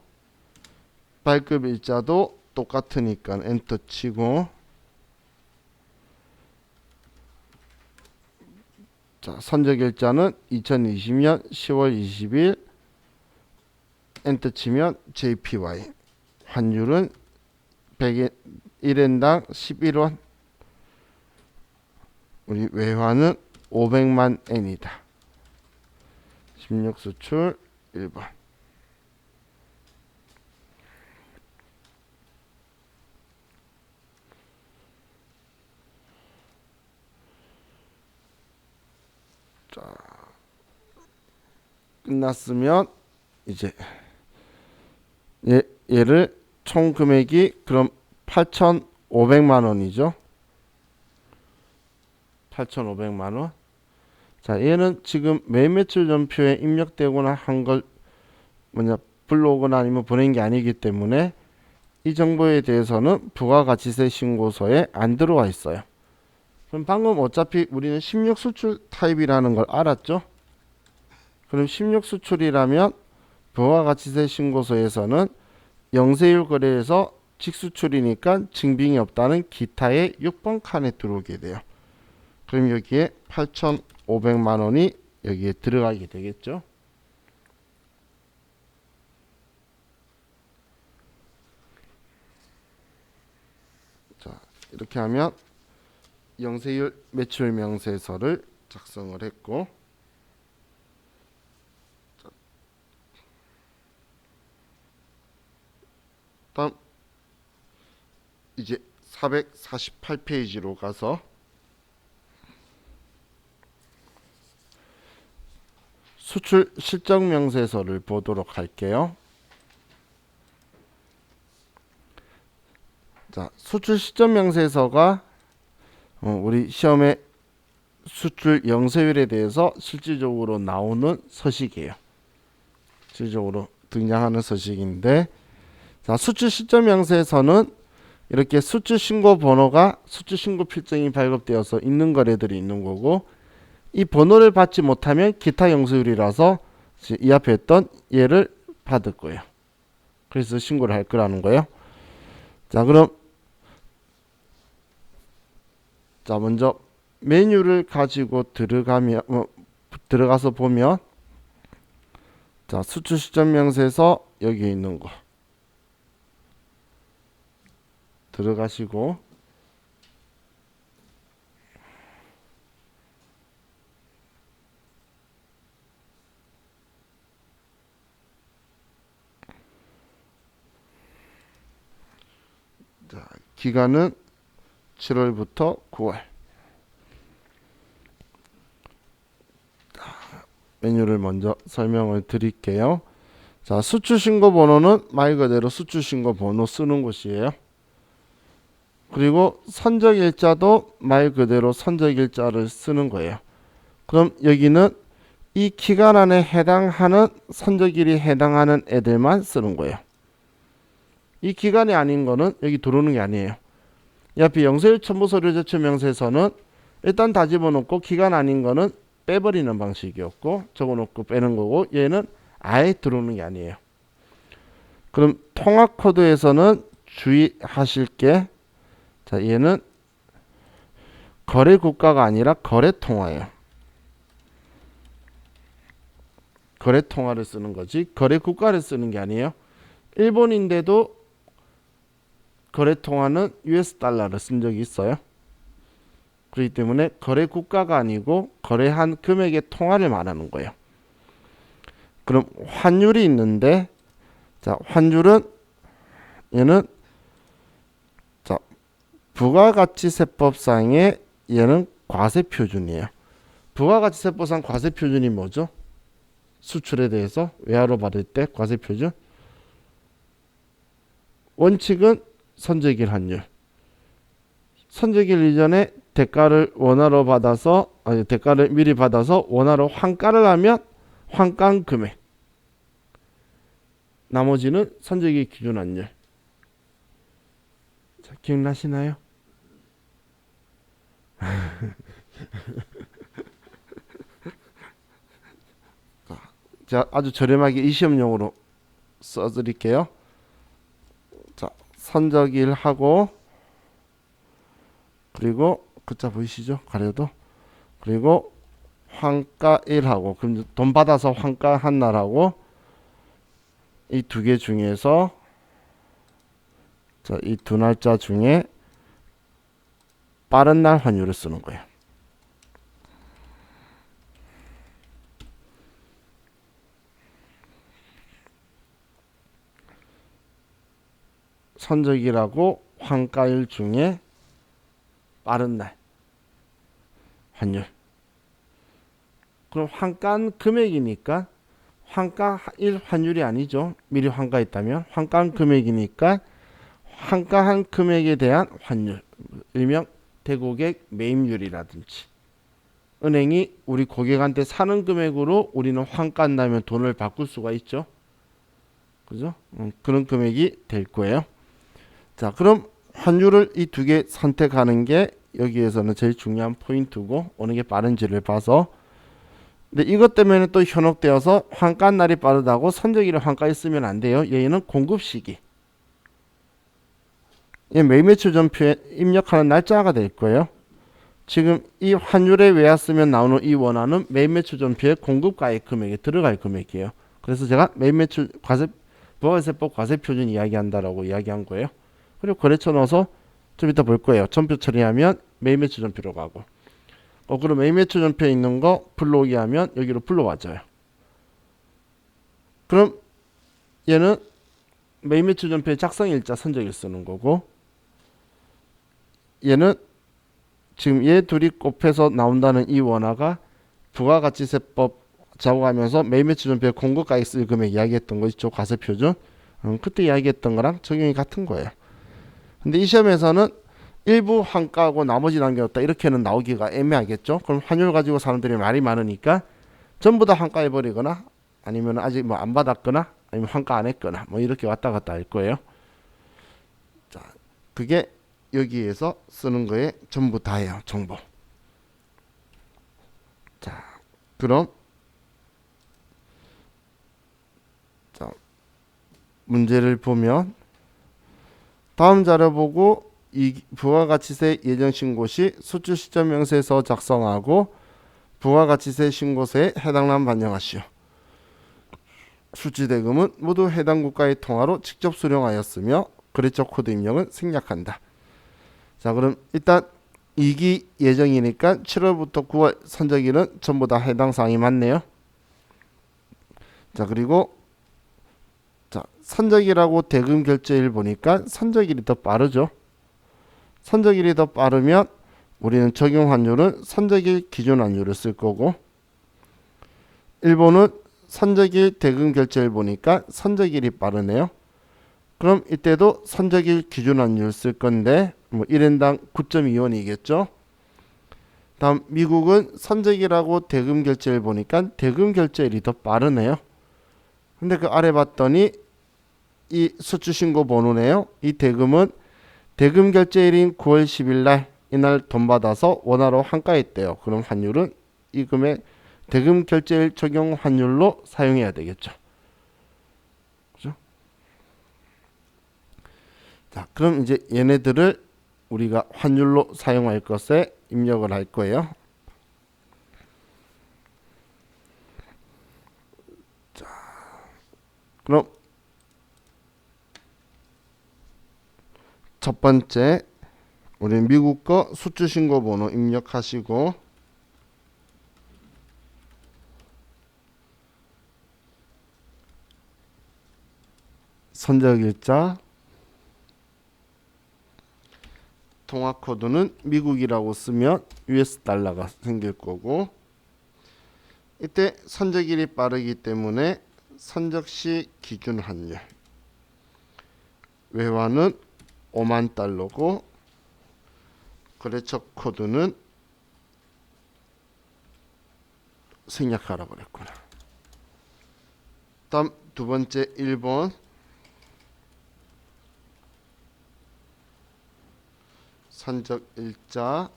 발급 일자도 똑같으니까 엔터 치고, 자, 선적 일자는 2020년 10월 20일. 엔터 치면 JPY. 환율은 1엔당 11원. 우리 외환은 500만 엔이다. 16 수출 1번. 자, 끝났으면 이제 얘를 총 금액이 그럼 8,500만 원이죠. 8,500만 원. 자, 얘는 지금 매일 매출 전표에 입력되거나 한 걸 불러오거나 아니면 보낸 게 아니기 때문에 이 정보에 대해서는 부가가치세 신고서에 안 들어와 있어요. 그럼 방금 어차피 우리는 16 수출 타입이라는 걸 알았죠? 그럼 16 수출이라면 부가가치세 신고서에서는 영세율 거래에서 직수출이니까 증빙이 없다는 기타의 6번 칸에 들어오게 돼요. 그럼 여기에 8,500만 원이 여기에 들어가게 되겠죠. 자, 이렇게 하면 영세율 매출 명세서를 작성을 했고, 다음 이제 448페이지로 가서 수출 실적 명세서를 보도록 할게요. 자, 수출 실적 명세서가 우리 시험에 수출 영세율에 대해서 실질적으로 나오는 서식이에요. 실질적으로 등장하는 서식인데, 자, 수출 실적 명세서는 이렇게 수출 신고 번호가 수출 신고 필증이 발급되어서 있는 거래들이 있는 거고, 이 번호를 받지 못하면 기타 영세율이라서 이 앞에 했던 얘를 받을 거예요. 그래서 신고를 할 거라는 거예요. 자, 그럼 자, 먼저 메뉴를 가지고 들어가서 보면, 자, 수출 실적 명세서 여기 있는 거 들어가시고, 자, 기간은 7월부터 9월. 메뉴를 먼저 설명을 드릴게요. 자, 수출신고번호는 말 그대로 수출신고번호 쓰는 곳이에요. 그리고 선적일자도 말 그대로 선적일자를 쓰는 거예요. 그럼 여기는 이 기간 안에 해당하는 선적일이 해당하는 애들만 쓰는 거예요. 이 기간이 아닌 거는 여기 들어오는 게 아니에요. 이 앞에 영세일 첨부서류 제출명세서는 일단 다 집어넣고 기간 아닌 거는 빼버리는 방식이었고 적어놓고 빼는 거고 얘는 아예 들어오는 게 아니에요. 그럼 통화코드에서는 주의하실 게 자, 얘는 거래 국가가 아니라 거래 통화예요. 거래 통화를 쓰는 거지 거래 국가를 쓰는 게 아니에요. 일본인데도 거래 통화는 US 달러를 쓴 적이 있어요. 그렇기 때문에 거래 국가가 아니고 거래한 금액의 통화를 말하는 거예요. 그럼 환율이 있는데 자, 환율은 얘는 자, 부가가치세법상의 얘는 과세표준이에요. 부가가치세법상 과세표준이 뭐죠? 수출에 대해서 외화로 받을 때 과세표준 원칙은 선적일 환율. 선적일 이전에 대가를 원화로 받아서 대가를 미리 받아서 원화로 환가를 하면 환가 금액. 나머지는 선적일 기준 환율. 자, 기억나시나요? 자, 아주 저렴하게 이 시험용으로 써드릴게요. 자, 선적일 하고 그리고 글자 보이시죠? 가려도 그리고 환가일하고 그럼 돈 받아서 환가한 날하고 이 두 개 중에서 자, 이 두 날짜 중에 빠른 날 환율을 쓰는 거예요. 선적일하고 환가일 중에 빠른 날 환율. 그럼 환가 금액이니까 환가일 환율이 아니죠. 미리 환가했다면 환가 금액이니까 환가한 금액에 대한 환율. 일명 대고객 매입률이라든지 은행이 우리 고객한테 사는 금액으로 우리는 환가한다면 돈을 바꿀 수가 있죠. 그죠? 그런 금액이 될 거예요. 자, 그럼 환율을 이 두 개 선택하는 게 여기에서는 제일 중요한 포인트고 어느 게 빠른지를 봐서 근데 이것 때문에 또 현혹되어서 환가 날이 빠르다고 선적일에 환가에 쓰면 안 돼요. 얘는 공급 시기. 얘 매매출 전표에 입력하는 날짜가 될 거예요. 지금 이 환율에 외화 쓰면 나오는 이 원화는 매매출 전표에 공급가액 금액에 들어갈 금액이에요. 그래서 제가 매매출 과세 부가세법 과세표준 이야기한다라고 이야기한 거예요. 그리고 거래처 넣어서 좀 이따 볼 거예요. 전표 처리하면 매매출 전표로 가고 그럼 매매출 전표에 있는 거 불러오게 하면 여기로 불러와줘요. 그럼 얘는 매매출 전표의 작성일자 선적일 쓰는 거고 얘는 지금 얘 둘이 곱해서 나온다는 이 원화가 부가가치세법 작업하면서 매매출 전표에 공급가액 쓸 금액 이야기했던 거 있죠. 과세표준. 그때 이야기했던 거랑 적용이 같은 거예요. 근데 이 시험에서는 일부 환가하고 나머지 남겨뒀다 이렇게는 나오기가 애매하겠죠. 그럼 환율 가지고 사람들이 말이 많으니까 전부 다 환가해버리거나 아니면 아직 뭐 안 받았거나 아니면 환가 안 했거나 뭐 이렇게 왔다 갔다 할 거예요. 자, 그게 여기에서 쓰는 거에 전부 다예요. 정보. 자, 그럼 자, 문제를 보면 다음 자료 보고 이 부가가치세 예정신고 시 수출 시점 명세서 작성하고 부가가치세 신고서에 해당란 반영하시오. 수지대금은 모두 해당 국가의 통화로 직접 수령하였으며 거래처 코드 입력은 생략한다. 자, 그럼 일단 2기 예정이니까 7월부터 9월 선적일은 전부 다 해당 사항이 맞네요. 자, 그리고 자, 선적일하고 대금 결제일 보니까 선적일이 더 빠르죠. 선적일이 더 빠르면 우리는 적용 환율은 선적일 기준 환율을 쓸 거고 일본은 선적일 대금 결제일 보니까 선적일이 빠르네요. 그럼 이때도 선적일 기준 환율 쓸 건데 뭐 1인당 9.2원이겠죠. 다음 미국은 선적일하고 대금 결제일 보니까 대금 결제일이 더 빠르네요. 근데 그 아래 봤더니 이 수출 신고 번호네요. 이 대금은 대금 결제일인 9월 10일 날 이날 돈 받아서 원화로 환가했대요. 그럼 환율은 이 금액 대금 결제일 적용 환율로 사용해야 되겠죠. 그죠? 자, 그럼 이제 얘네들을 우리가 환율로 사용할 것에 입력을 할 거예요. 자, 그럼 첫 번째 우리 미국 거 수출 신고 번호 입력하시고 선적일자 통화 코드는 미국이라고 쓰면 US 달러가 생길 거고 이때 선적일이 빠르기 때문에 선적시 기준 환율 외환은 5만 달러고 거래처 코드는 생략하라고 그랬구나. 다음 두 번째 1번 선적일자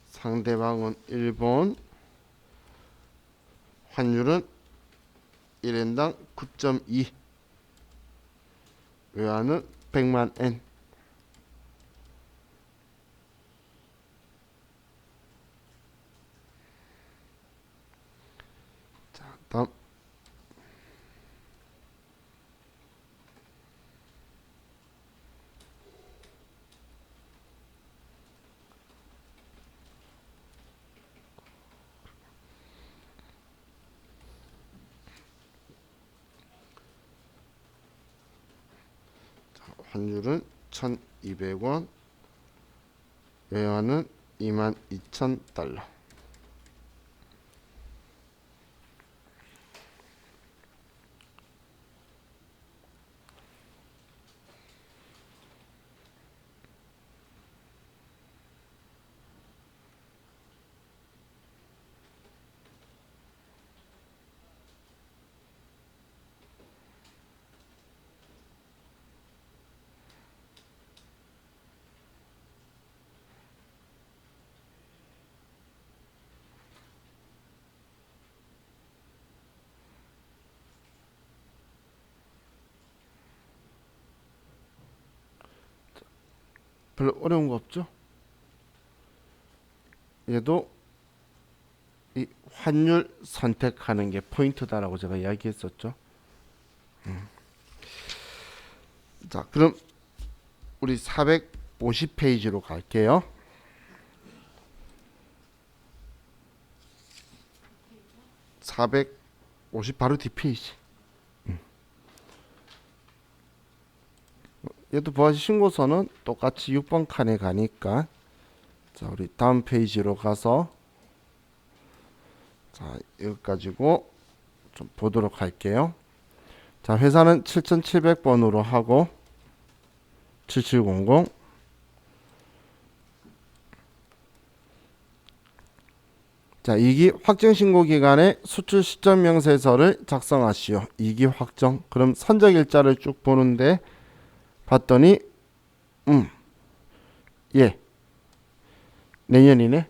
상대방은 일본 환율은 1인당 9.2 외환은 100만 엔. 자, 다음 환율은 1200원 외환은 22,000달러. 별로 어려운 거 없죠? 얘도 이 환율 선택하는 게 포인트다라고 제가 이야기했었죠. 자, 그럼 우리 450페이지로 갈게요. 450 바로 뒷페이지. 얘도 부가세 신고서는 똑같이 6번 칸에 가니까 자, 우리 다음 페이지로 가서 자, 이거 가지고 좀 보도록 할게요. 자, 회사는 7700번으로 하고 7700 자, 2기 확정 신고 기간에 수출 시점 명세서를 작성하시오. 2기 확정. 그럼 선적일자를 쭉 보는데 봤더니 예. 내년이네.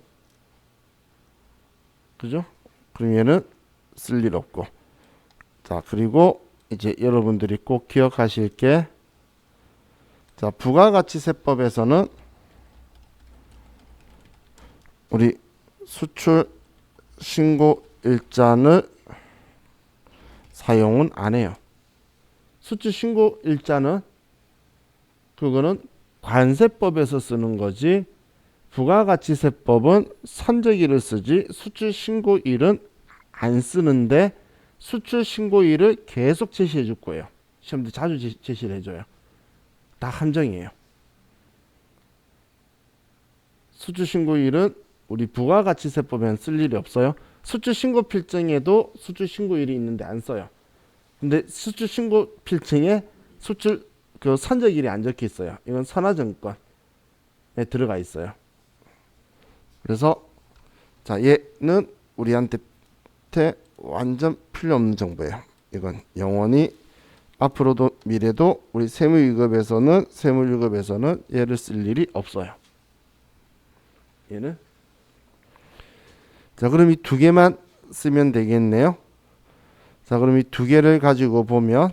그죠? 그럼 얘는 쓸 일 없고. 자, 그리고 이제 여러분들이 꼭 기억하실 게 자, 부가가치세법에서는 우리 수출 신고 일자를 사용은 안 해요. 수출 신고 일자는 그거는 관세법에서 쓰는 거지 부가가치세법은 선적일을 쓰지 수출신고일은 안 쓰는데 수출신고일을 계속 제시해 줄 거예요. 시험들 자주 제시를 해줘요. 다 함정이에요. 수출신고일은 우리 부가가치세법에는 쓸 일이 없어요. 수출 신고 필증에도 수출 신고일이 있는데 안 써요. 근데 수출 신고 필증에 수출 그 선적일이 안 적혀 있어요. 이건 선화증권에 들어가 있어요. 그래서 자, 얘는 우리한테 완전 필요 없는 정보예요. 이건 영원히 앞으로도 미래도 우리 세무유급에서는 얘를 쓸 일이 없어요. 얘는 자, 그럼 이 두 개만 쓰면 되겠네요. 자, 그럼 이 두 개를 가지고 보면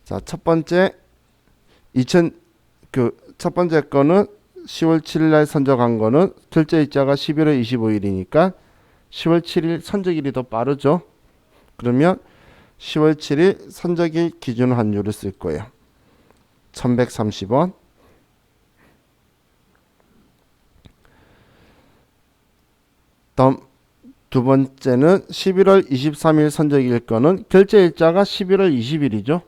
자, 첫 번째 첫 번째 거는 10월 7일 날 선적한 거는 결제일자가 11월 25일이니까 10월 7일 선적일이 더 빠르죠. 그러면 10월 7일 선적일 기준 환율을 쓸 거예요. 1130원. 다음 두 번째는 11월 23일 선적일 거는 결제일자가 11월 20일이죠.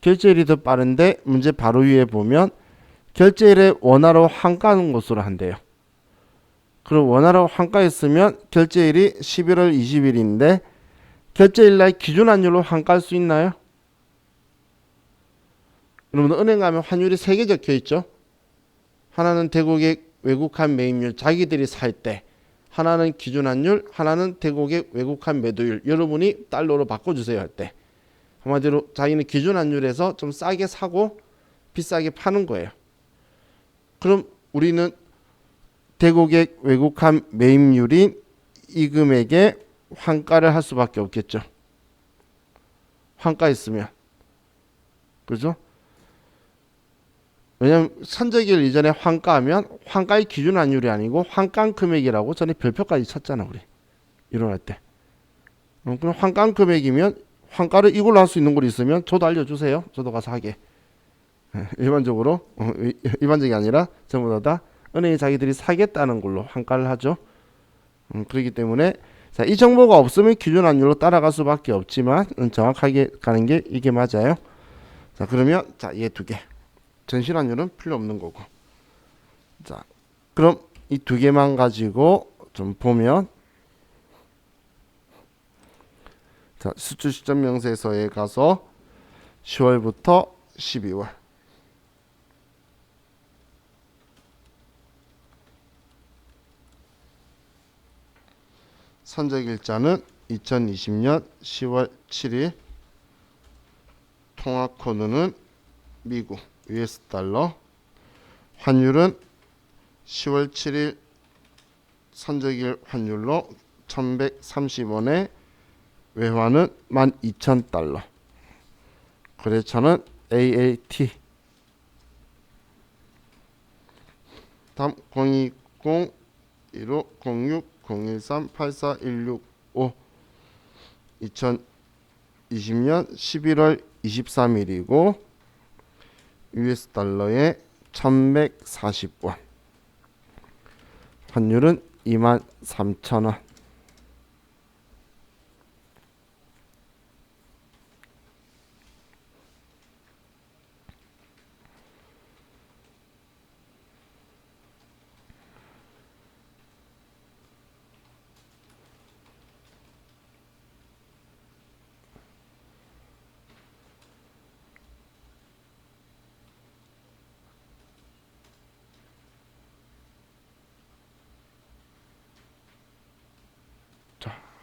결제일이 더 빠른데 문제 바로 위에 보면 결제일에 원화로 환가하는 것으로 한대요. 그럼 원화로 환가했으면 결제일이 11월 20일인데 결제일날 기준 환율로 환가할 수 있나요? 여러분 은행 가면 환율이 3개 적혀 있죠. 하나는 대고객 외국환 매입률 자기들이 살 때, 하나는 기준 환율, 하나는 대고객 외국환 매도율. 여러분이 달러로 바꿔주세요 할 때. 한마디로 자기는 기준 환율에서 좀 싸게 사고 비싸게 파는 거예요. 그럼 우리는 대고객 외국환 매입률인 이 금액에 환가를 할 수밖에 없겠죠. 환가했으면. 그죠? 왜냐면 선적일 이전에 환가하면 환가의 기준 환율이 아니고 환가 금액이라고 전에 별표까지 쳤잖아 우리 이론할 때. 그럼 환가 금액이면 환가를 이걸로 할 수 있는 걸 있으면 저도 알려주세요. 저도 가서 하게. 일반적으로 일반적이 아니라 전부 다 은행이 자기들이 사겠다는 걸로 환가를 하죠. 그렇기 때문에 자, 이 정보가 없으면 기준 환율로 따라갈 수밖에 없지만 정확하게 가는 게 이게 맞아요. 자, 그러면 자, 얘 두 개. 전신 환율은 필요 없는 거고. 자, 그럼 이 두 개만 가지고 좀 보면 자, 수출 시점 명세서에 가서 10월부터 12월 선적일자는 2020년 10월 7일 통화코드는 미국 US 달러 환율은 10월 7일 선적일 환율로 1130원에 외환은 12,000달러 거래처는 AAT 다음 020-1506-013-84165 2020년 11월 23일이고 US 달러에 1140원 환율은 23,000원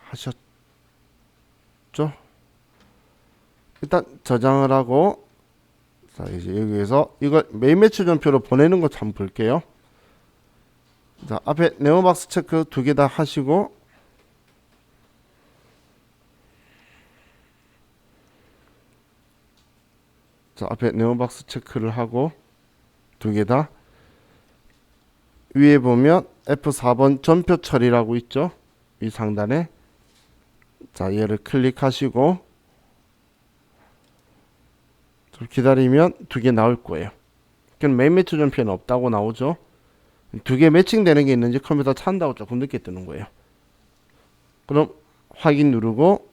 하셨죠? 일단 저장을 하고 자 이제 여기에서 이걸 매일 매출 전표로 보내는 거 한번 볼게요. 자 앞에 네모박스 체크 두 개 다 하시고 자 앞에 네모박스 체크를 하고 두 개 다 위에 보면 F4번 전표 처리라고 있죠. 이 상단에 자 얘를 클릭하시고 좀 기다리면 두 개 나올 거예요. 그럼 매일 매출 전표는 없다고 나오죠. 두 개 매칭되는 게 있는지 컴퓨터 찬다고 조금 늦게 뜨는 거예요. 그럼 확인 누르고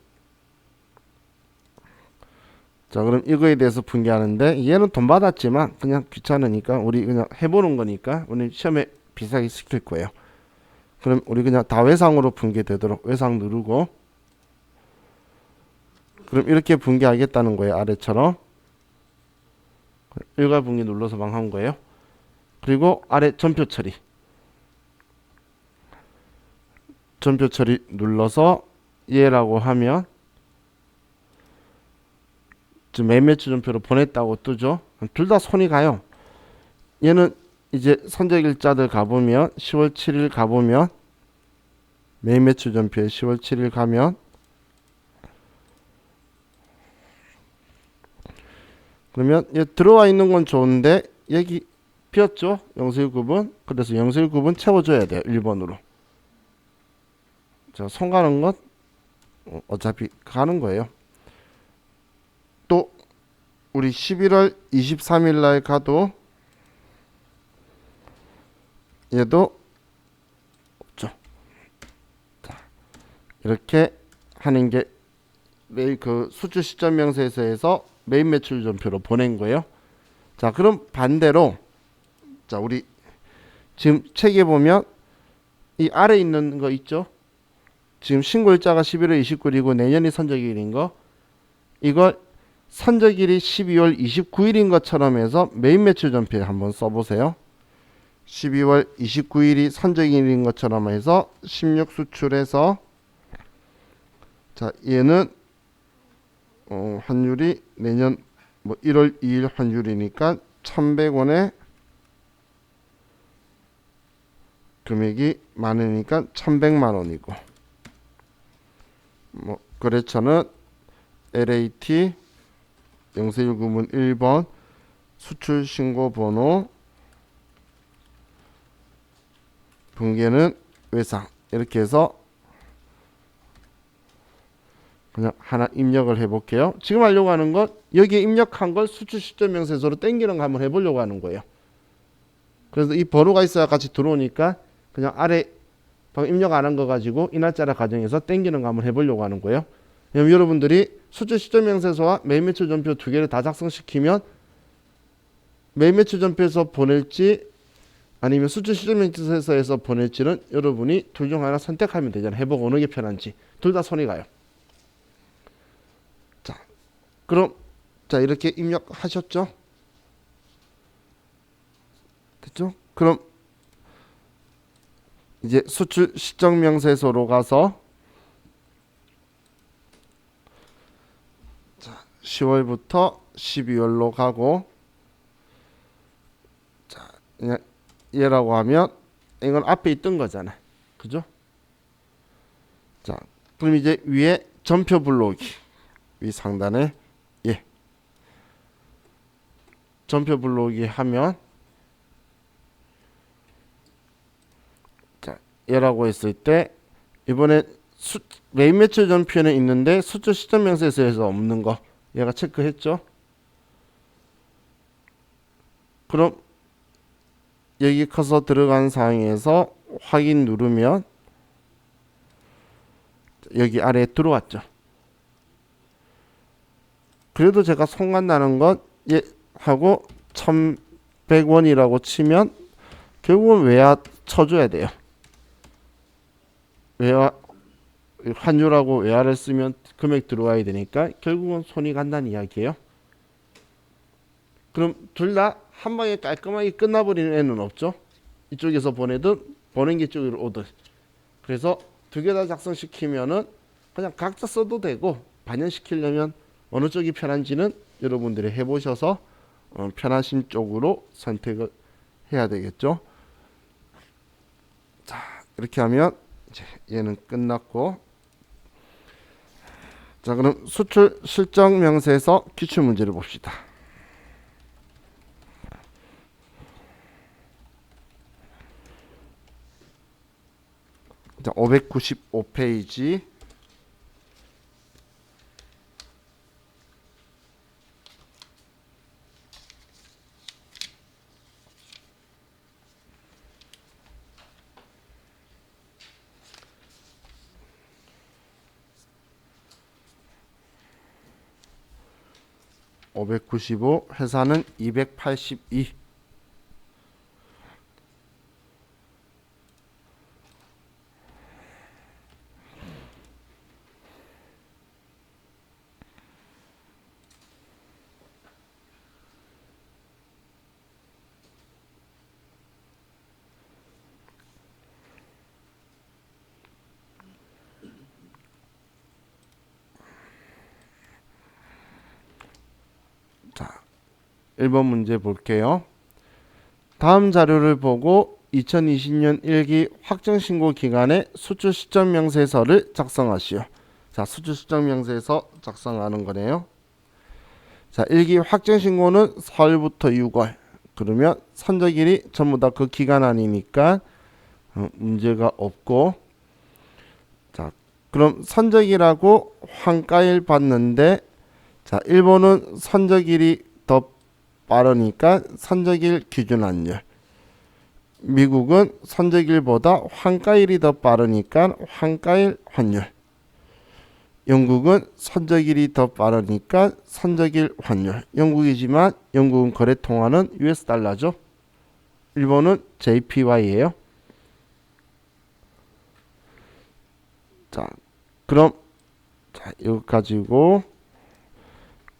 자 그럼 이거에 대해서 분개하는데 얘는 돈 받았지만 그냥 귀찮으니까 우리 그냥 해보는 거니까 우리 시험에 비슷하게 시킬 거예요. 그럼 우리 그냥 다 외상으로 분계되도록 외상 누르고, 그럼 이렇게 분계하겠다는 거예요. 아래처럼 일괄 분계 눌러서 망한 거예요. 그리고 아래 전표 처리 눌러서 얘라고 하면 지금 메인 매출 전표로 보냈다고 뜨죠. 둘 다 손이 가요. 얘는 이제 선적일자들 가보면 10월 7일 가보면 메인 매출 전표에 10월 7일 가면 그러면 얘 들어와 있는 건 좋은데 여기 비었죠. 019분. 그래서 019분 채워줘야 돼요. 1번으로. 자, 손 가는 것 어차피 가는 거예요. 또 우리 11월 23일 날 가도 얘도 없죠. 자, 이렇게 하는 게 매일 그 수출 시점 명세서에서 메인 매출 전표로 보낸 거예요. 자, 그럼 반대로 자, 우리 지금 책에 보면 이 아래 있는 거 있죠? 지금 신고일자가 11월 29일이고 내년이 선적일인 거, 이걸 선적일이 12월 29일인 것처럼 해서 메인 매출 전표에 한번 써보세요. 12월 29일이 선적일인 것처럼 해서 16 수출해서 자, 얘는 환율이 내년 뭐 1월 2일 환율이니까 1,100원에 금액이 많으니까 1,100만 원이고, 뭐 거래처는 LAT 0419문 1번 수출 신고 번호, 분계는 외상, 이렇게 해서 그냥 하나 입력을 해볼게요. 지금 하려고 하는 건 여기에 입력한 걸 수출 시점 명세서로 땡기는 거 한번 해보려고 하는 거예요. 그래서 이 번호가 있어야 같이 들어오니까 그냥 아래 방금 입력 안 한 거 가지고 이 날짜를 가정해서 땡기는 거 한번 해보려고 하는 거예요. 왜냐면 여러분들이 수출 시점 명세서와 메인 매출 전표 두 개를 다 작성시키면 메인 매출 전표에서 보낼지 아니면 수출 시점 명세서에서 보낼지는 여러분이 둘 중 하나 선택하면 되잖아요. 해보고 어느 게 편한지. 둘 다 손이 가요. 자, 그럼 자, 이렇게 입력하셨죠? 됐죠? 그럼 이제 수출 시정 명세서로 가서 자, 10월부터 12월로 가고, 자, 그냥 얘라고 하면 이건 앞에 있던 거잖아. 그죠? 자, 그럼 이제 위에 전표 불러오기, 위 상단에 예. 전표 불러오기 하면 얘라고 했을 때 이번에 메인 매출 전표는 있는데 수출 시점 명세서에서 없는 거 얘가 체크했죠. 그럼 여기 커서 들어간 상황에서 확인 누르면 여기 아래에 들어왔죠. 그래도 제가 손간다는 건 얘 하고 1,100원이라고 치면 결국은 외화 쳐줘야 돼요. 외화 환율하고 외화를 쓰면 금액 들어와야 되니까 결국은 손이 간다는 이야기예요. 그럼 둘 다 한 방에 깔끔하게 끝나버리는 애는 없죠. 이쪽에서 보내든 보낸 게 이쪽으로 오든. 그래서 두 개 다 작성시키면은 그냥 각자 써도 되고, 반영시키려면 어느 쪽이 편한지는 여러분들이 해보셔서 편하신 쪽으로 선택을 해야 되겠죠. 자, 이렇게 하면 이제 얘는 끝났고, 자, 그럼 수출 실적 명세서 기출 문제를 봅시다. 자, 595페이지. (595) 회사는 (282) 1번 문제 볼게요. 다음 자료를 보고 2020년 1기 확정신고 기간에 수출 시점 명세서를 작성하시오. 자, 수출 시점 명세서 작성하는 거네요. 자, 1기 확정신고는 4월부터 6월. 그러면 선적일이 전부 다 그 기간 아니니까 문제가 없고. 자, 그럼 선적일하고 환가일 봤는데, 자, 일본은 선적일이 더 빠르니까 선적일 기준 환율. 미국은 선적일보다 환가일이 더 빠르니까 환가일 환율. 영국은 선적일이 더 빠르니까 선적일 환율. 영국이지만 영국은 거래 통화는 US 달러죠. 일본은 JPY예요. 자, 그럼 자, 이거 가지고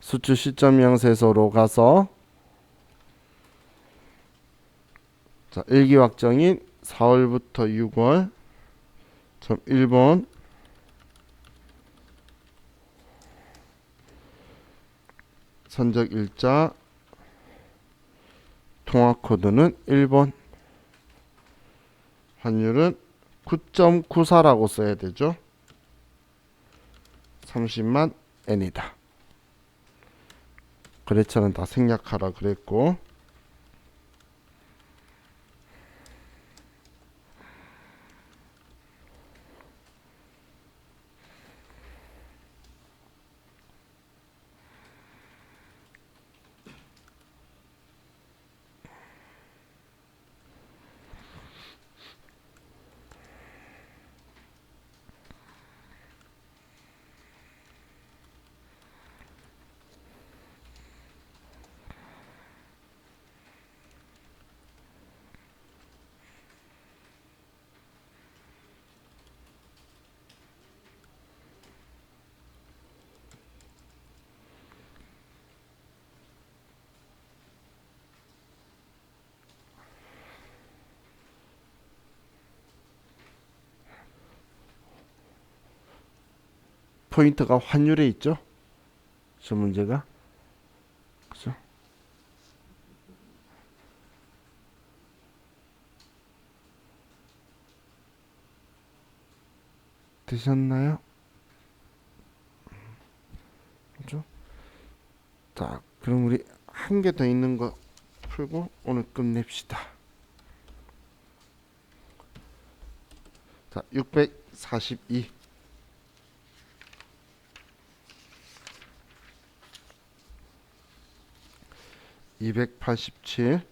수출 시점 명세서로 가서 자, 1기 확정인 4월부터 6월 1번 선적 일자 통화 코드는 1번 환율은 9.94라고 써야 되죠. 30만 N이다. 거래처는 다 생략하라 그랬고, 포인트가 환율에 있죠. 저 문제가. 그죠? 되셨나요? 그죠? 자, 그럼 우리 한 개 더 있는 거 풀고 오늘 끝냅시다. 자, 642 287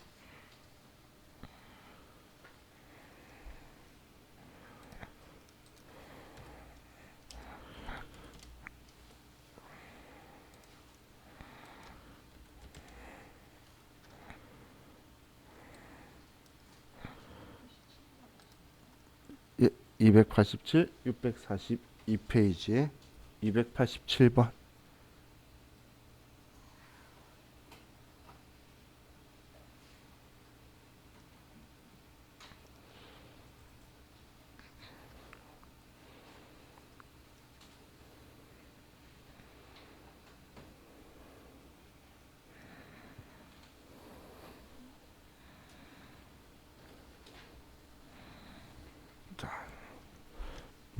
287 642페이지에 287번.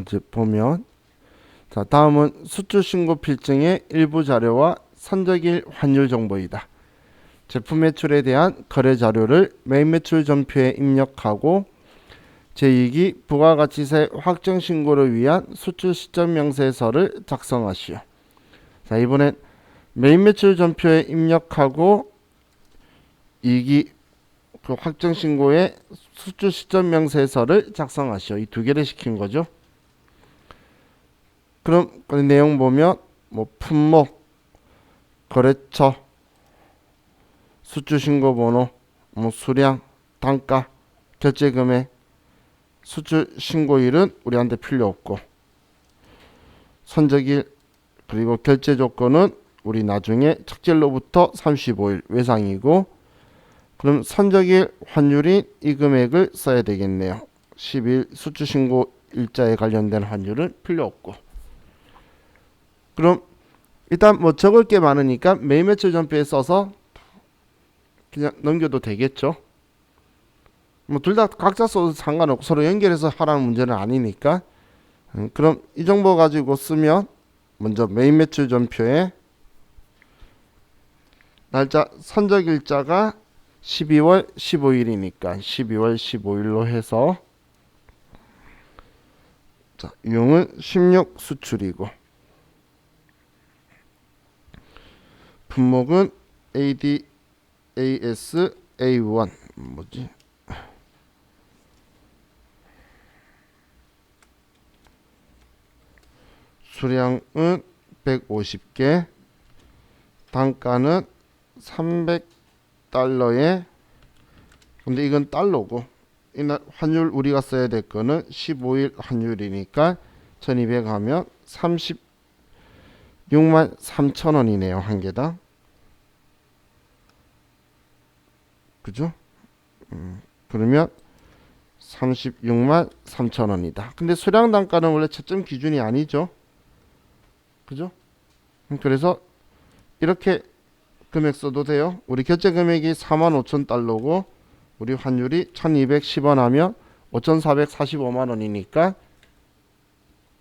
이제 보면, 자, 다음은 수출 신고 필증의 일부 자료와 선적일 환율 정보이다. 제품 매출에 대한 거래 자료를 매입 매출 전표에 입력하고 제2기 부가가치세 확정 신고를 위한 수출 시점 명세서를 작성하시오. 자, 이번엔 매입 매출 전표에 입력하고 2기 그 확정 신고에 수출 시점 명세서를 작성하시오. 이 두 개를 시킨 거죠. 그럼 그 내용 보면 뭐 품목, 거래처, 수출 신고 번호, 뭐 수량, 단가, 결제 금액, 수출 신고일은 우리한테 필요 없고, 선적일 그리고 결제 조건은 우리 나중에 척질로부터 35일 외상이고, 그럼 선적일 환율인 이 금액을 써야 되겠네요. 10일 수출 신고 일자에 관련된 환율은 필요 없고. 그럼 일단 뭐 적을 게 많으니까 매일 매출 전표에 써서 그냥 넘겨도 되겠죠. 뭐 둘 다 각자 써도 상관없고 서로 연결해서 하라는 문제는 아니니까. 그럼 이 정보 가지고 쓰면 먼저 메인 매출 전표에 날짜 선적 일자가 12월 15일이니까 12월 15일로 해서 자, 유형은 16 수출이고 품목은 AD, AS, A1 뭐지? 수량은 150개, 단가는 300달러에 근데 이건 달러고 이날 환율 우리가 써야 될 거는 15일 환율이니까 1200 하면 36만 3천 원이네요. 한 개당. 그죠? 그러면 36만 3천 원이다. 근데 수량 단가는 원래 채점 기준이 아니죠. 그죠? 그래서 이렇게 금액 써도 돼요. 우리 결제 금액이 45,000달러고 우리 환율이 1210원 하면 5,445만 원이니까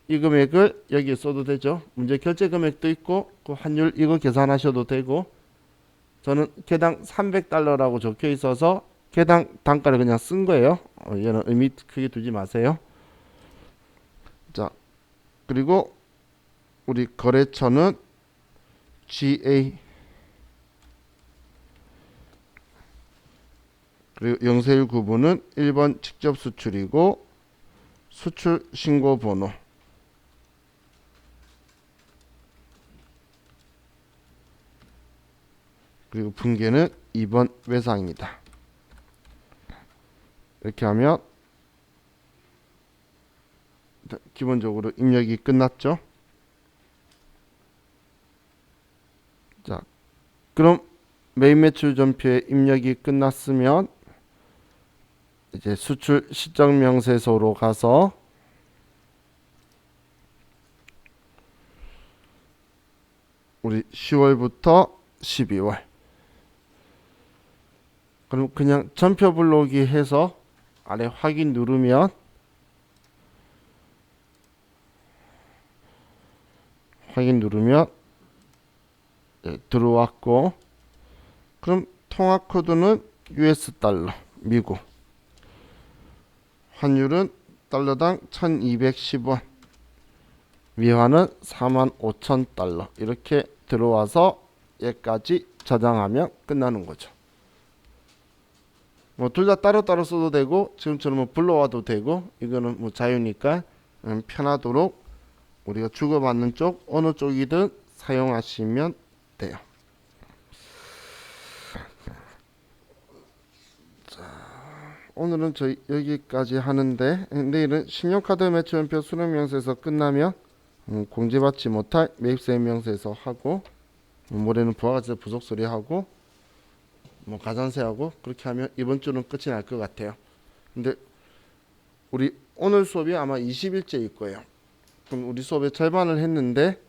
이 금액을 여기에 써도 되죠. 문제 결제 금액도 있고 그 환율 이거 계산하셔도 되고 저는 개당 300달러라고 적혀 있어서 개당 단가를 그냥 쓴 거예요. 얘는 의미 크게 두지 마세요. 자, 그리고 우리 거래처는 GA 그리고 041 구분은 1번 직접 수출이고 수출 신고 번호 그리고 분계는 2번 외상이다. 이렇게 하면 기본적으로 입력이 끝났죠. 자, 그럼 메인 매출 전표의 입력이 끝났으면 이제 수출 시적 명세서로 가서 우리 10월부터 12월 그럼 그냥 전표 불러오기 해서 아래 확인 누르면 들어왔고 그럼 통화 코드는 US 달러 미국 환율은 달러당 1210원 위화는 45,000달러 이렇게 들어와서 얘까지 저장하면 끝나는 거죠. 뭐 둘 다 따로따로 써도 되고 지금처럼 뭐 불러와도 되고 이거는 뭐 자유니까 편하도록 우리가 주고받는 쪽 어느 쪽이든 사용하시면 돼요. 오늘은 저희 여기까지 하는데 내일은 신용카드 매출원표 수령명세서 끝나면 공제받지 못할 매입세 명세서 하고 모레는 부가가치세 부속처리 하고 뭐 가산세 하고 그렇게 하면 이번 주는 끝이 날 것 같아요. 근데 우리 오늘 수업이 아마 20일째일 거예요. 그럼 우리 수업의 절반을 했는데